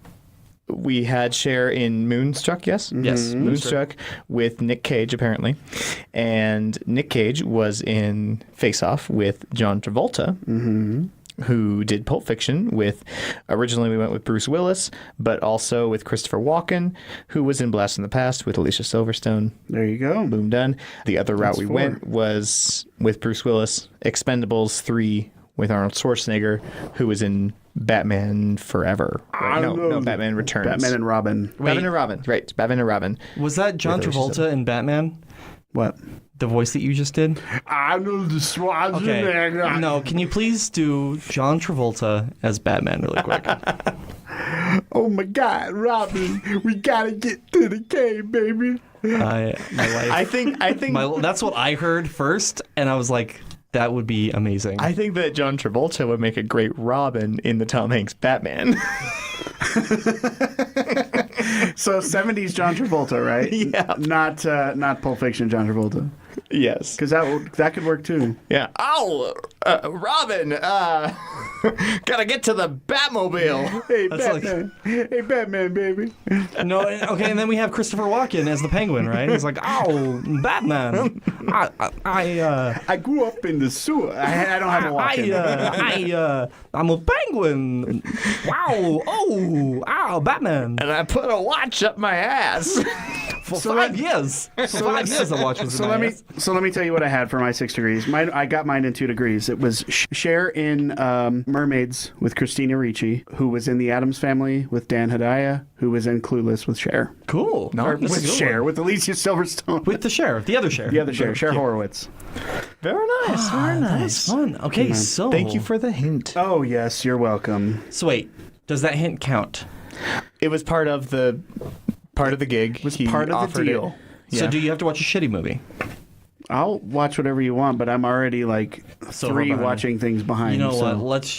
we had Cher in Moonstruck, yes? Yes. Moonstruck with Nick Cage, apparently. And Nick Cage was in Face Off with John Travolta, who did Pulp Fiction with, originally we went with Bruce Willis, but also with Christopher Walken, who was in Blast from the Past with Alicia Silverstone. There you go. Boom, done. The other route we 4. went was with Bruce Willis, Expendables 3 with Arnold Schwarzenegger, who was in Batman Forever. Right? No, Batman Returns. Batman and Robin. Batman and Robin, right. Batman and Robin. Was that John Travolta in Batman? What? the voice that you just did? I know the swans. Okay. No, can you please do John Travolta as Batman really quick? Oh my God, Robin, we gotta get to the cave, baby. My wife. I think That's what I heard first, and I was like, that would be amazing. I think that John Travolta would make a great Robin in the Tom Hanks Batman. So 70s John Travolta, right? Yeah. Not Pulp Fiction John Travolta. Yes. Because that could work too. Yeah. Oh, Robin, gotta get to the Batmobile. Hey, That's Batman. Hey, Batman, baby. No, okay, and then we have Christopher Walken as the Penguin, right? He's like, oh, Batman. I grew up in the sewer. I don't have a walk in. I'm a penguin. Wow. Oh, ow, Batman. And I put a watch up my ass. For 5 years. For 5 years, the watch was So in my ass. let me tell you what I had for my 6 degrees. I got mine in 2 degrees. It was Cher in Mermaids with Christina Ricci, who was in The Addams Family with Dan Hedaya, who was in Clueless with Cher. Cool. No, Or with Cher, with Alicia Silverstone. With the sheriff, the other sheriff. the other Cher, Cher Horowitz. Very nice. Very That was nice. fun. Okay, so. Thank you for the hint. Oh yes, you're welcome. So wait, does that hint count? It was part of the gig. It was part of the deal. So do you have to watch a shitty movie? I'll watch whatever you want, but I'm already like So 3 behind. watching things behind. You know so. what? Let's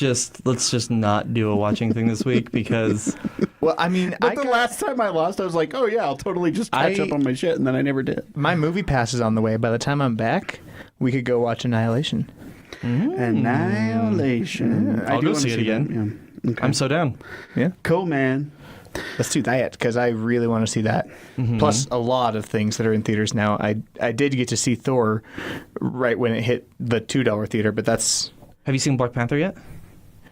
just not do a watching thing this week because Well, I mean, But the last time I lost, I was like, oh yeah, I'll totally just catch up on my shit, and then I never did. my movie pass is on the way. By the time I'm back, we could go watch Annihilation. Annihilation. I I'll do go wanna see it again. that, yeah. Okay. I'm so down. Yeah. Cool, man. Let's do that because I really want to see that. Plus, a lot of things that are in theaters now. I did get to see Thor right when it hit the $2 theater, but that's Have you seen Black Panther yet?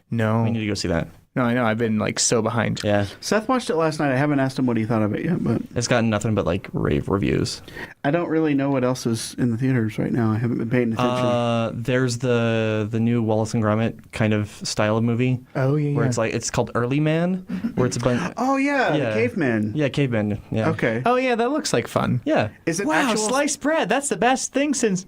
no, We need to go see that. no. I know I've been like so behind. Yeah. Seth watched it last night. I haven't asked him what he thought of it yet, but It's gotten nothing but like rave reviews. I don't really know what else is in the theaters right now. I haven't been paying attention. There's the new Wallace and Gromit kind of style of movie Oh yeah, where it's called Early Man, where it's a bunch. Oh yeah, yeah. the caveman. Yeah, caveman. Yeah. Okay. Oh yeah, that looks like fun. Yeah. Is it Wow, actual? sliced bread. That's the best thing since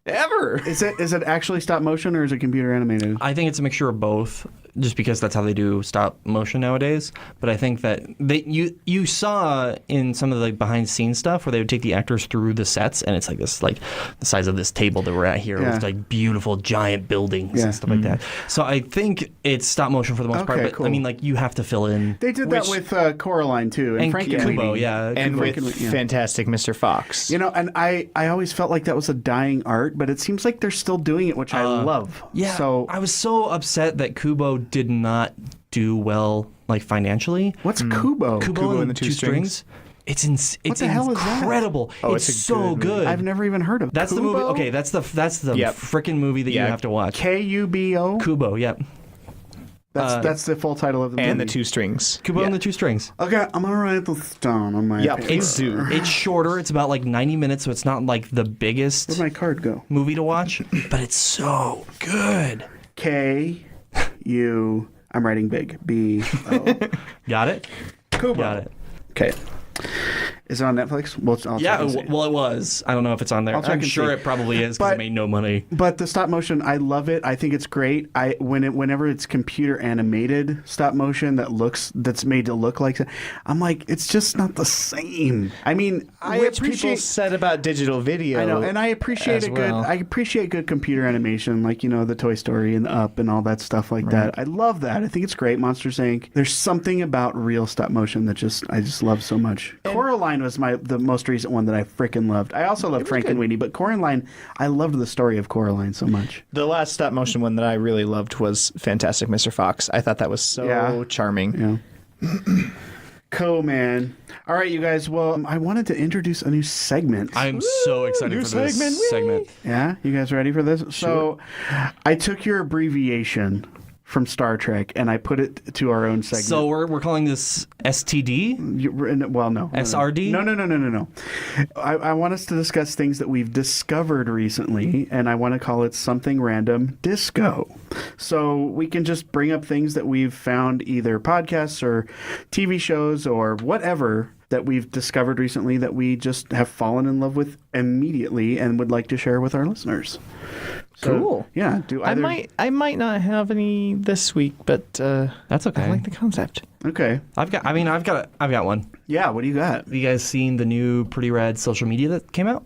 ever. Is it actually stop motion or is it computer animated? I think it's a mixture of both, just because that's how they do stop motion nowadays. But I think that you saw in some of the behind the scenes stuff where they would take the actors through the sets, and it's like this, like the size of this table that we're at here, Yeah. with like beautiful giant buildings Yeah. and stuff like that. So I think it's stop motion for the most part. Okay, But cool. I mean, like you have to fill in. They did that with Coraline too, And Frank Kubo, yeah. And Kubo. with yeah. fantastic Mr. Fox. You know, and I always felt like that was a dying art, but it seems like they're still doing it, which I love. Yeah, So I was so upset that Kubo did not do well, like financially. what's Kubo? Kubo and the Two Strings. It's the hell is that? incredible. Oh, it's it's a so good good. movie. I've never even heard of. That's the Kubo? movie. Okay, that's the Yep. frickin' movie that you Yeah. have to watch. Kubo. Kubo, yep. That's the full title of the movie. and the Two Strings. Kubo and the Two Strings. Okay, I'm gonna write this down on my. Yeah, paper. please do. It's shorter. It's about like 90 minutes, so it's not like the biggest Where'd my card go? movie to watch, but it's so good. K-U. I'm writing big. B-O. Got it? Kubo. Got it. Okay. Is it on Netflix? Well, I'll Yeah, check and see. well, it was. I don't know if it's on there. I'll check I'm and sure see. it probably is because But- it made no money. But the stop motion, I love it. I think it's great. Whenever it's computer animated stop motion that's made to look like that, I'm like, it's just not the same. I mean, I Which people appreciate. said about digital video. I know, and I appreciate as a good. well. I appreciate good computer animation, like the Toy Story and the Up and all that stuff like that. I love that. I think it's great. Monsters Inc. There's something about real stop motion that I just love so much. Coraline was the most recent one that I freaking loved. I also loved Frankenweenie, but Coraline, I loved the story of Coraline so much. The last stop motion one that I really loved was Fantastic Mr. Fox. I thought that was so Yeah. charming. Yeah. Cool, man. All right, you guys. Well, I wanted to introduce a new segment. I'm so excited new for this segment, segment. Yeah, you guys ready for this? So, I took your abbreviation from Star Trek, and I put it to our own segment. So we're calling this STD? Well, no. SRD? No. I want us to discuss things that we've discovered recently, and I want to call it Something Random Disco. So we can just bring up things that we've found, either podcasts or TV shows or whatever, that we've discovered recently that we just have fallen in love with immediately and would like to share with our listeners. So, Cool. Yeah. I might not have any this week, but That's okay. I like the concept. Okay. I've got one. Yeah. What do you got? Have you guys seen the new pretty rad social media that came out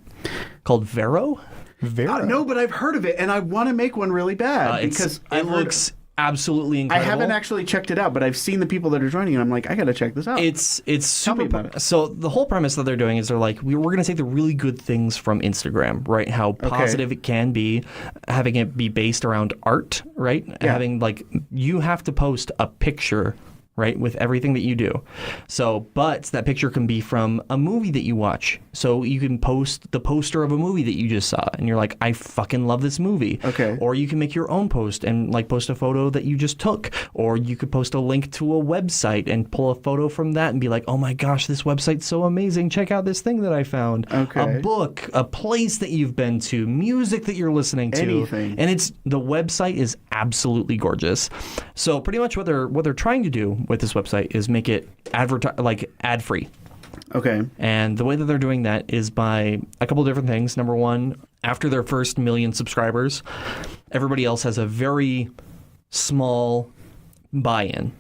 called Vero? No, but I've heard of it, and I want to make one really bad because it looks absolutely I incredible. haven't actually checked it out, but I've seen the people that are joining, and I'm like, I got to check this out. It's Tell me super. about it. So the whole premise that they're doing is they're like, we're going to take the really good things from Instagram, right? How positive it can be, having it be based around art, right? Yeah. Having like, you have to post a picture, right, with everything that you do. So, but that picture can be from a movie that you watch. So you can post the poster of a movie that you just saw, and you're like, I fucking love this movie. Okay. Or you can make your own post and like post a photo that you just took. Or you could post a link to a website and pull a photo from that and be like, oh my gosh, this website's so amazing. Check out this thing that I found. Okay. A book, a place that you've been to, music that you're listening to. Anything. And the website is absolutely gorgeous. So pretty much what they're trying to do with this website is make it ad free. Okay. And the way that they're doing that is by a couple different things. Number one, after their first 1 million subscribers, everybody else has a very small buy-in.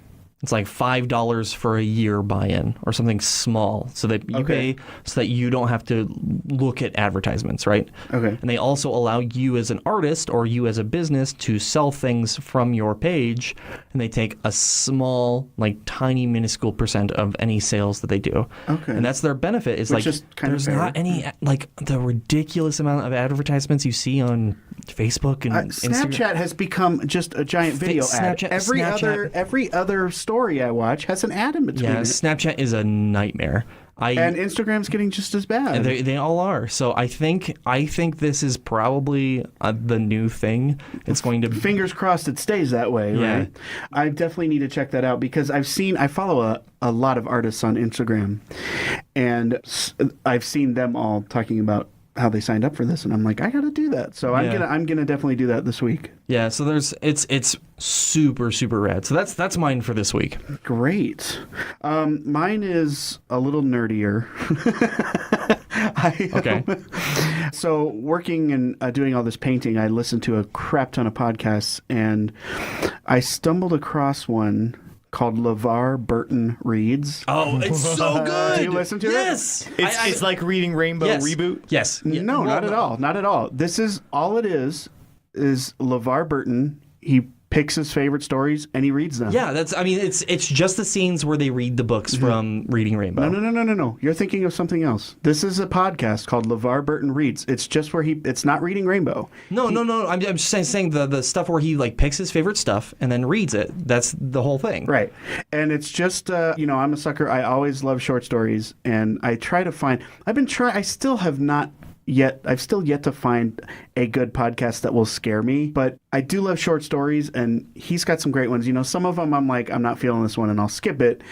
It's like $5 for a year buy-in or something small so that you pay so that you don't have to look at advertisements, right? Okay. And they also allow you as an artist or you as a business to sell things from your page, and they take a small, like tiny, minuscule % of any sales that they do. Okay. And that's their benefit. Is Which like is kind of there's fair. not any like the ridiculous amount of advertisements you see on Facebook and Instagram. Snapchat has become just a giant video ad. Snapchat- Every other story I watch has an ad in between Yeah, it. Snapchat is a nightmare. And Instagram's getting just as bad. They all are. So I think this is probably the new thing. It's going to Fingers crossed it stays that way, Yeah. right? I definitely need to check that out because I follow a lot of artists on Instagram, and I've seen them all talking about how they signed up for this, and I'm like, I got to do that. So Yeah. I'm gonna definitely do that this week. Yeah, so it's super super rad. So that's mine for this week. Great. Mine is a little nerdier. Okay. So working and doing all this painting, I listened to a crap ton of podcasts, and I stumbled across one called LeVar Burton Reads. Oh, it's so good. Do you listen to it? Yes. It's like reading Rainbow Yes. Reboot. Yes. Yeah. No, Well, not at all. Not at all. This is all it is LeVar Burton. He picks his favorite stories and he reads them. Yeah, it's just the scenes where they read the books from Reading Rainbow. No. You're thinking of something else. This is a podcast called LeVar Burton Reads. It's just where it's not Reading Rainbow. No. I'm just saying the stuff where he like picks his favorite stuff and then reads it. That's the whole thing. Right. And it's just, I'm a sucker. I always love short stories, and I try to find, I've still yet to find a good podcast that will scare me, but I do love short stories, and he's got some great ones. Some of them I'm like, I'm not feeling this one and I'll skip it,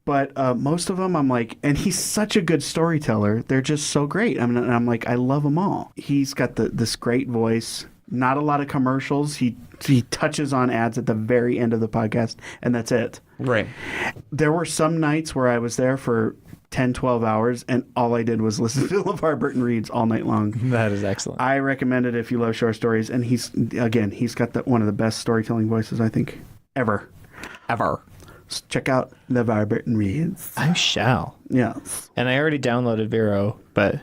but most of them I'm like, and he's such a good storyteller. They're just so great. I'm like, I love them all. He's got this great voice, not a lot of commercials. He touches on ads at the very end of the podcast, and that's it. Right. There were some nights where I was there for 10, 12 hours, and all I did was listen to LeVar Burton Reads all night long. That is excellent. I recommend it if you love short stories, and he's got one of the best storytelling voices, I think, ever. So check out LeVar Burton Reads. I shall. Yes. And I already downloaded Vero, but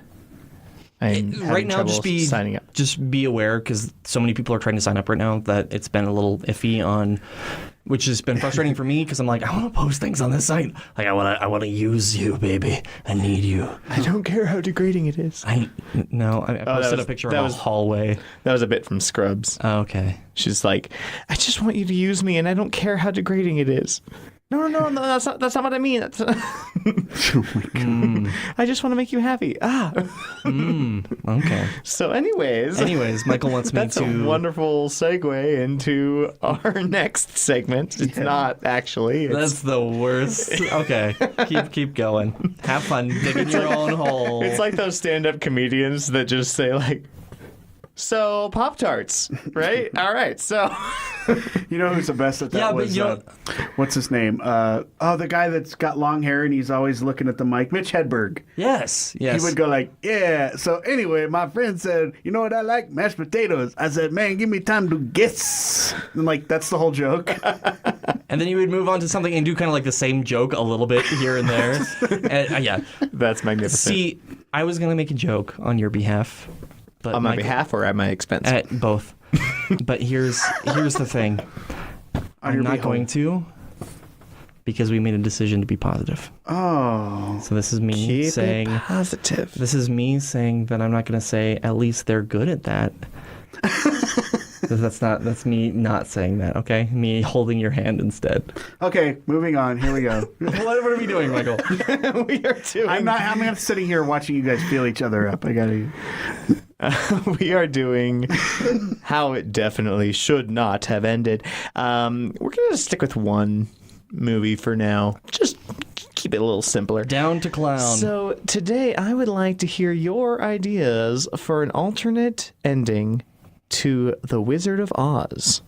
I'm Right having now, trouble signing up. just be aware, because so many people are trying to sign up right now that it's been a little iffy on, which has been frustrating for me because I'm like, I want to post things on this site. Like I want to use you, baby. I need you. I don't care how degrading it is. I posted a picture of a hallway. That was a bit from Scrubs. Oh, okay. She's like, I just want you to use me, and I don't care how degrading it is. No, that's not what I mean. That's Oh my God. I just want to make you happy. Okay. So anyways, Michael wants me that's to... a wonderful segue into our next segment. It's not actually. That's the worst. Okay, keep going. Have fun digging your own hole. It's like those stand-up comedians that just say like, so Pop-Tarts, right? All right, so... You know who's the best at that? Yeah, but was, you know- what's his name? The guy that's got long hair and he's always looking at the mic. Mitch Hedberg. Yes. He would go like, yeah. So anyway, my friend said, you know what I like? Mashed potatoes. I said, man, give me time to guess. And like, that's the whole joke. And then you would move on to something and do kind of like the same joke a little bit here and there. And, yeah. That's magnificent. See, I was going to make a joke on your behalf. But On my Michael- behalf or at my expense? At both. But here's the thing. I'm your not behalf. going to, because we made a decision to be positive. Oh. So this is me Keep saying... it positive. This is me saying that I'm not going to say, at least they're good at that. That's me not saying that, okay? Me holding your hand instead. Okay, moving on. Here we go. What are we doing, Michael? We are doing... I'm not sitting here watching you guys feel each other up. I gotta... we are doing how it definitely should not have ended. We're going to stick with one movie for now. Just keep it a little simpler. Down to clown. So today I would like to hear your ideas for an alternate ending to The Wizard of Oz.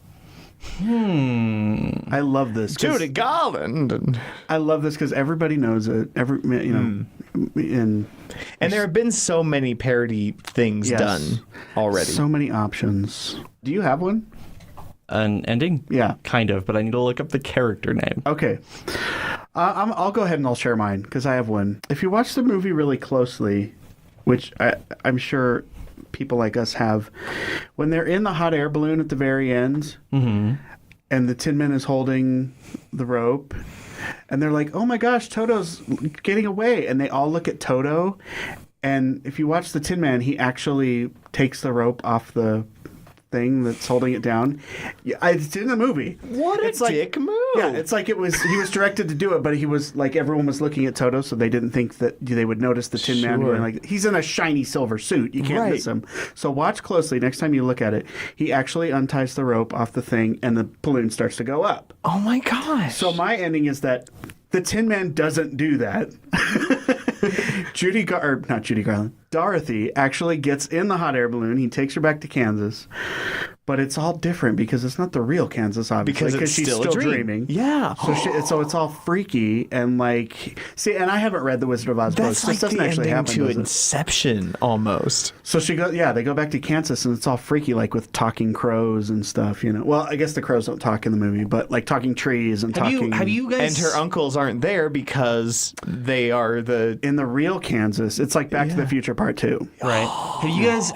I love this. 'cause- Judy Garland. I love this because everybody knows it. And And there have been so many parody things Yes. done already. so many options. Do you have one? An ending? Yeah. Kind of, but I need to look up the character name. Okay. I'll go ahead and I'll share mine because I have one. If you watch the movie really closely, which I'm sure people like us have, when they're in the hot air balloon at the very end, and the Tin Man is holding the rope, and they're like, "Oh my gosh, Toto's getting away!" And they all look at Toto, and if you watch the Tin Man, he actually takes the rope off the thing that's holding it down. Yeah, it's in the movie. What a It's like- dick move. Yeah, it's like he was directed to do it, but he was like everyone was looking at Toto, so they didn't think that they would notice the Tin Man Sure. going like he's in a shiny silver suit. You can't Right. miss him. So watch closely. Next time you look at it, he actually unties the rope off the thing, and the balloon starts to go up. Oh my gosh. So my ending is that the Tin Man doesn't do that. Not Judy Garland. Dorothy actually gets in the hot air balloon. He takes her back to Kansas. But it's all different because it's not the real Kansas, obviously, because it's she's still, still a dream. dreaming. Yeah. So it's all freaky and like, see, and I haven't read The Wizard of Oz books. That's like This doesn't the actually ending happen, to does it? Inception almost. So they go back to Kansas and it's all freaky, like with talking crows and stuff, you know. Well, I guess the crows don't talk in the movie, but like talking trees and talking. Have you guys... And her uncles aren't there because they are the... in the real Kansas, it's like Back to the Future Part 2. Right.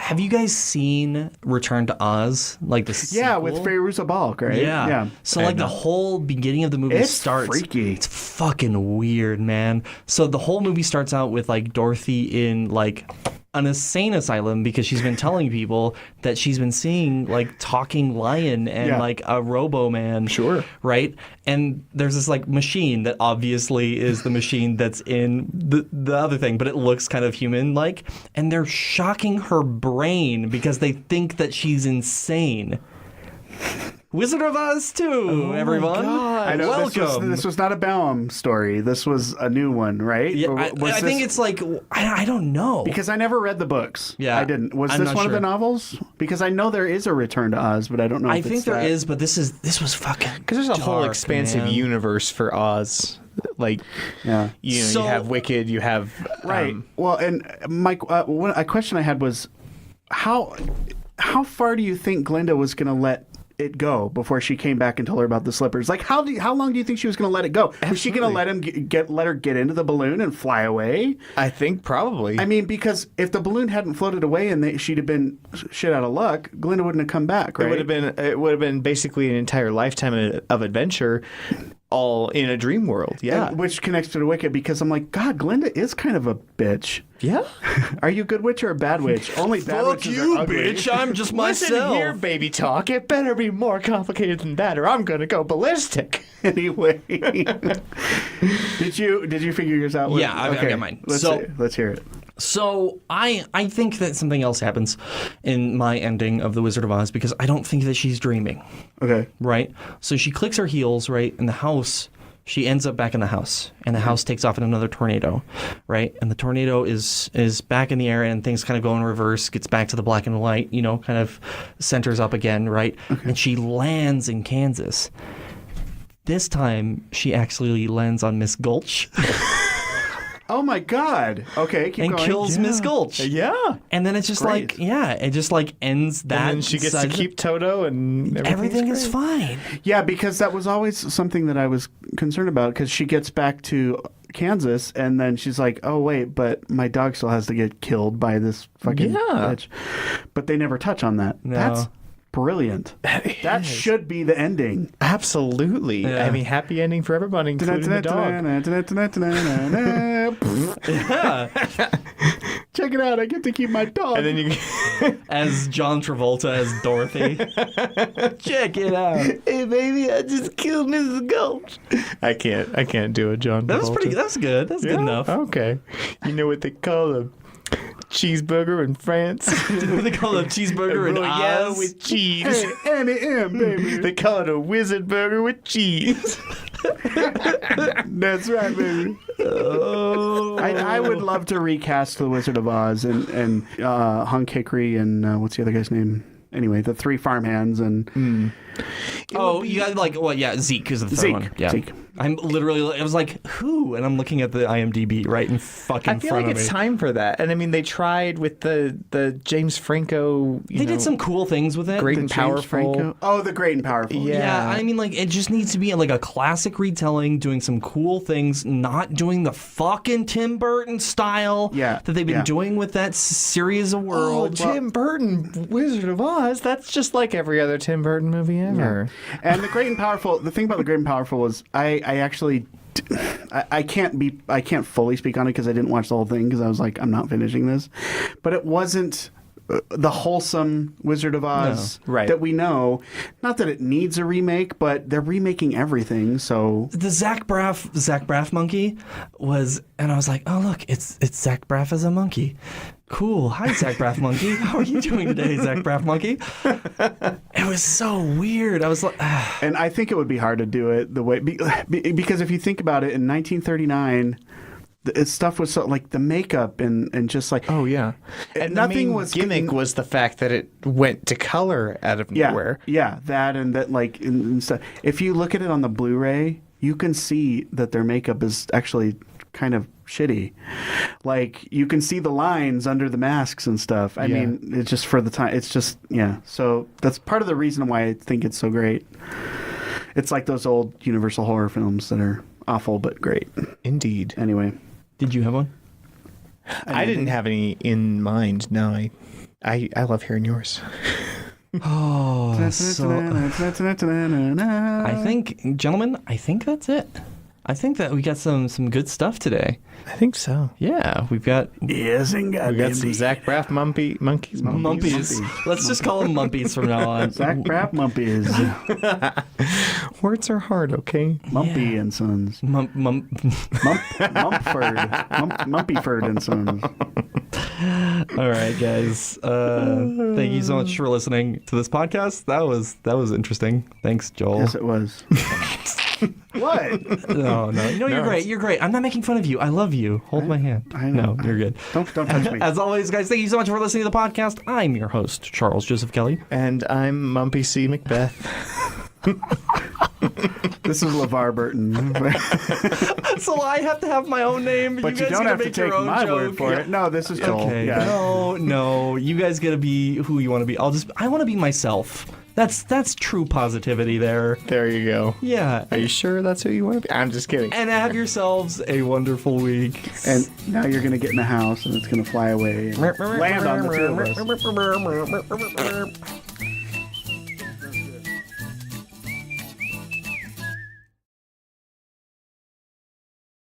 Have you guys seen Return to Oz? Like the Yeah, sequel? with Fairuza Balk, right? Yeah. So like the whole beginning of the movie It's starts. freaky. It's fucking weird, man. So the whole movie starts out with like Dorothy in like an insane asylum because she's been telling people that she's been seeing like talking lion and like a robo man. Sure. Right? And there's this like machine that obviously is the machine that's in the other thing, but it looks kind of human like. And they're shocking her brain because they think that she's insane. Wizard of Oz 2, everyone. I know Welcome. this was not a Baum story. This was a new one, right? Yeah, Or was I think it's like I don't know. because I never read the books. Yeah, I didn't. Was I'm this not one of the sure. novels? Because I know there is a Return to Oz, but I don't know. I if think it's there that. is, but this was fucking. Because there's a whole dark, expansive man. universe for Oz. Like, Yeah. you know, So- you have Wicked, you have... Right. Well, and Mike, a question I had was, how far do you think Glinda was going to let it go before she came back and told her about the slippers? Like, how long do you think she was going to let it go? Was she going to let him let her get into the balloon and fly away? I think probably. I mean, because if the balloon hadn't floated away and she'd have been shit out of luck, Glinda wouldn't have come back, right? It would have been basically an entire lifetime of adventure, all in a dream world. Yeah. And which connects to the Wicked because I'm like, God, Glinda is kind of a bitch. Yeah. Are you a good witch or a bad witch? Only bad Fuck witches you, are ugly. bitch. I'm just Listen myself. here, baby talk. It better be more complicated than that, or I'm gonna go ballistic. Anyway, did you figure yours out? Yeah, I've got mine. Let's hear it. So I think that something else happens in my ending of The Wizard of Oz because I don't think that she's dreaming, Okay. right? So she clicks her heels, right, in the house. She ends up back in the house, and the house takes off in another tornado, right? And the tornado is back in the air, and things kind of go in reverse, gets back to the black and white, kind of centers up again, right? And she lands in Kansas. This time, she actually lands on Miss Gulch. Oh my God. Okay, keep and going. kills Miss Gulch. Yeah. And then it's just Great. it just ends that. And then she gets to side- keep Toto, and Everything is fine. Yeah, because that was always something that I was concerned about. Because she gets back to Kansas, and then she's like, "Oh wait, but my dog still has to get killed by this fucking bitch." But they never touch on that. No. That's brilliant. That should be the ending. Absolutely. Yeah. I mean, happy ending for everybody, including the dog. Yeah. Check it out! I get to keep my dog. And then you, As John Travolta as Dorothy. Check it out. hey baby, I just killed Mrs. Gulch. I can't do it, John. That was Travolta. That's good. That's good enough. Okay. You know what they call a cheeseburger in France? They call it a cheeseburger in Royale Oz. with cheese. Hey, Annie M, baby. They call it a wizard burger with cheese. That's right, baby. Oh. I would love to recast The Wizard of Oz and Hunk Hickory and what's the other guy's name? Anyway, the three farmhands and You got Zeke is the third Zeke. one. Yeah. Zeke. I'm literally, I was like, who? And I'm looking at the IMDb right in fucking I feel front like of it's me. time for that. And I mean, they tried with the James Franco. They did some cool things with it. Great the and James powerful. Franco. Oh, the Great and Powerful. Yeah. Yeah, I mean, it just needs to be like a classic retelling, doing some cool things, not doing the fucking Tim Burton style that they've been doing with that series of Oh, worlds. Tim Burton, Wizard of Oz. That's just like every other Tim Burton movie ever. And the Great and Powerful. The thing about the Great and Powerful was I actually. I can't fully speak on it because I didn't watch the whole thing because I was like, I'm not finishing this. But it wasn't the wholesome Wizard of Oz that we know. Not that it needs a remake, but they're remaking everything. So The Zach Braff monkey was, and I was like, oh look, it's Zach Braff as a monkey. Cool. Hi, Zach Braff monkey. How are you doing today, Zach Braff monkey? It was so weird. I was like, and I think it would be hard to do it the way because if you think about it, in 1939. Stuff was so like the makeup and just like Oh yeah, and nothing the main was gimmick was the fact that it went to color out of nowhere. Yeah, that and that like and stuff. If you look at it on the Blu-ray, you can see that their makeup is actually kind of shitty. Like you can see the lines under the masks and stuff. I mean, it's just for the time. It's just So that's part of the reason why I think it's so great. It's like those old Universal horror films that are awful but great. Indeed. Anyway. did you have one? I didn't have any in mind. No, I love hearing yours. Oh, so I think, gentlemen, I think that's it. I think that we got some good stuff today. I think so. Yeah, we've got Yes, and We got some Zach Braff monkeys. mumpies. Let's just call them mumpies from now on. Zach Braff Mumpies. Words are hard, okay? Mumpy and Sons. Mumford. Mumpyford and Sons. All right, guys. Thank you so much for listening to this podcast. That was interesting. Thanks, Joel. Yes, it was. What? No, you're great. You're great. I'm not making fun of you. I love you. Hold my hand. I know. No, you're good. Don't touch me. As always, guys, thank you so much for listening to the podcast. I'm your host, Charles Joseph Kelly. And I'm Mumpy C. Macbeth. This is LeVar Burton. So I have to have my own name. But you guys don't gotta have to make your take own my joke. word for it. No, this is Joel. Okay. Yeah. No. You guys gotta be who you want to be. I want to be myself. That's true positivity there. There you go. Yeah. Are you sure that's who you want to be? I'm just kidding. And have yourselves a wonderful week. And now you're going to get in a house and it's going to fly away and land on the two of us.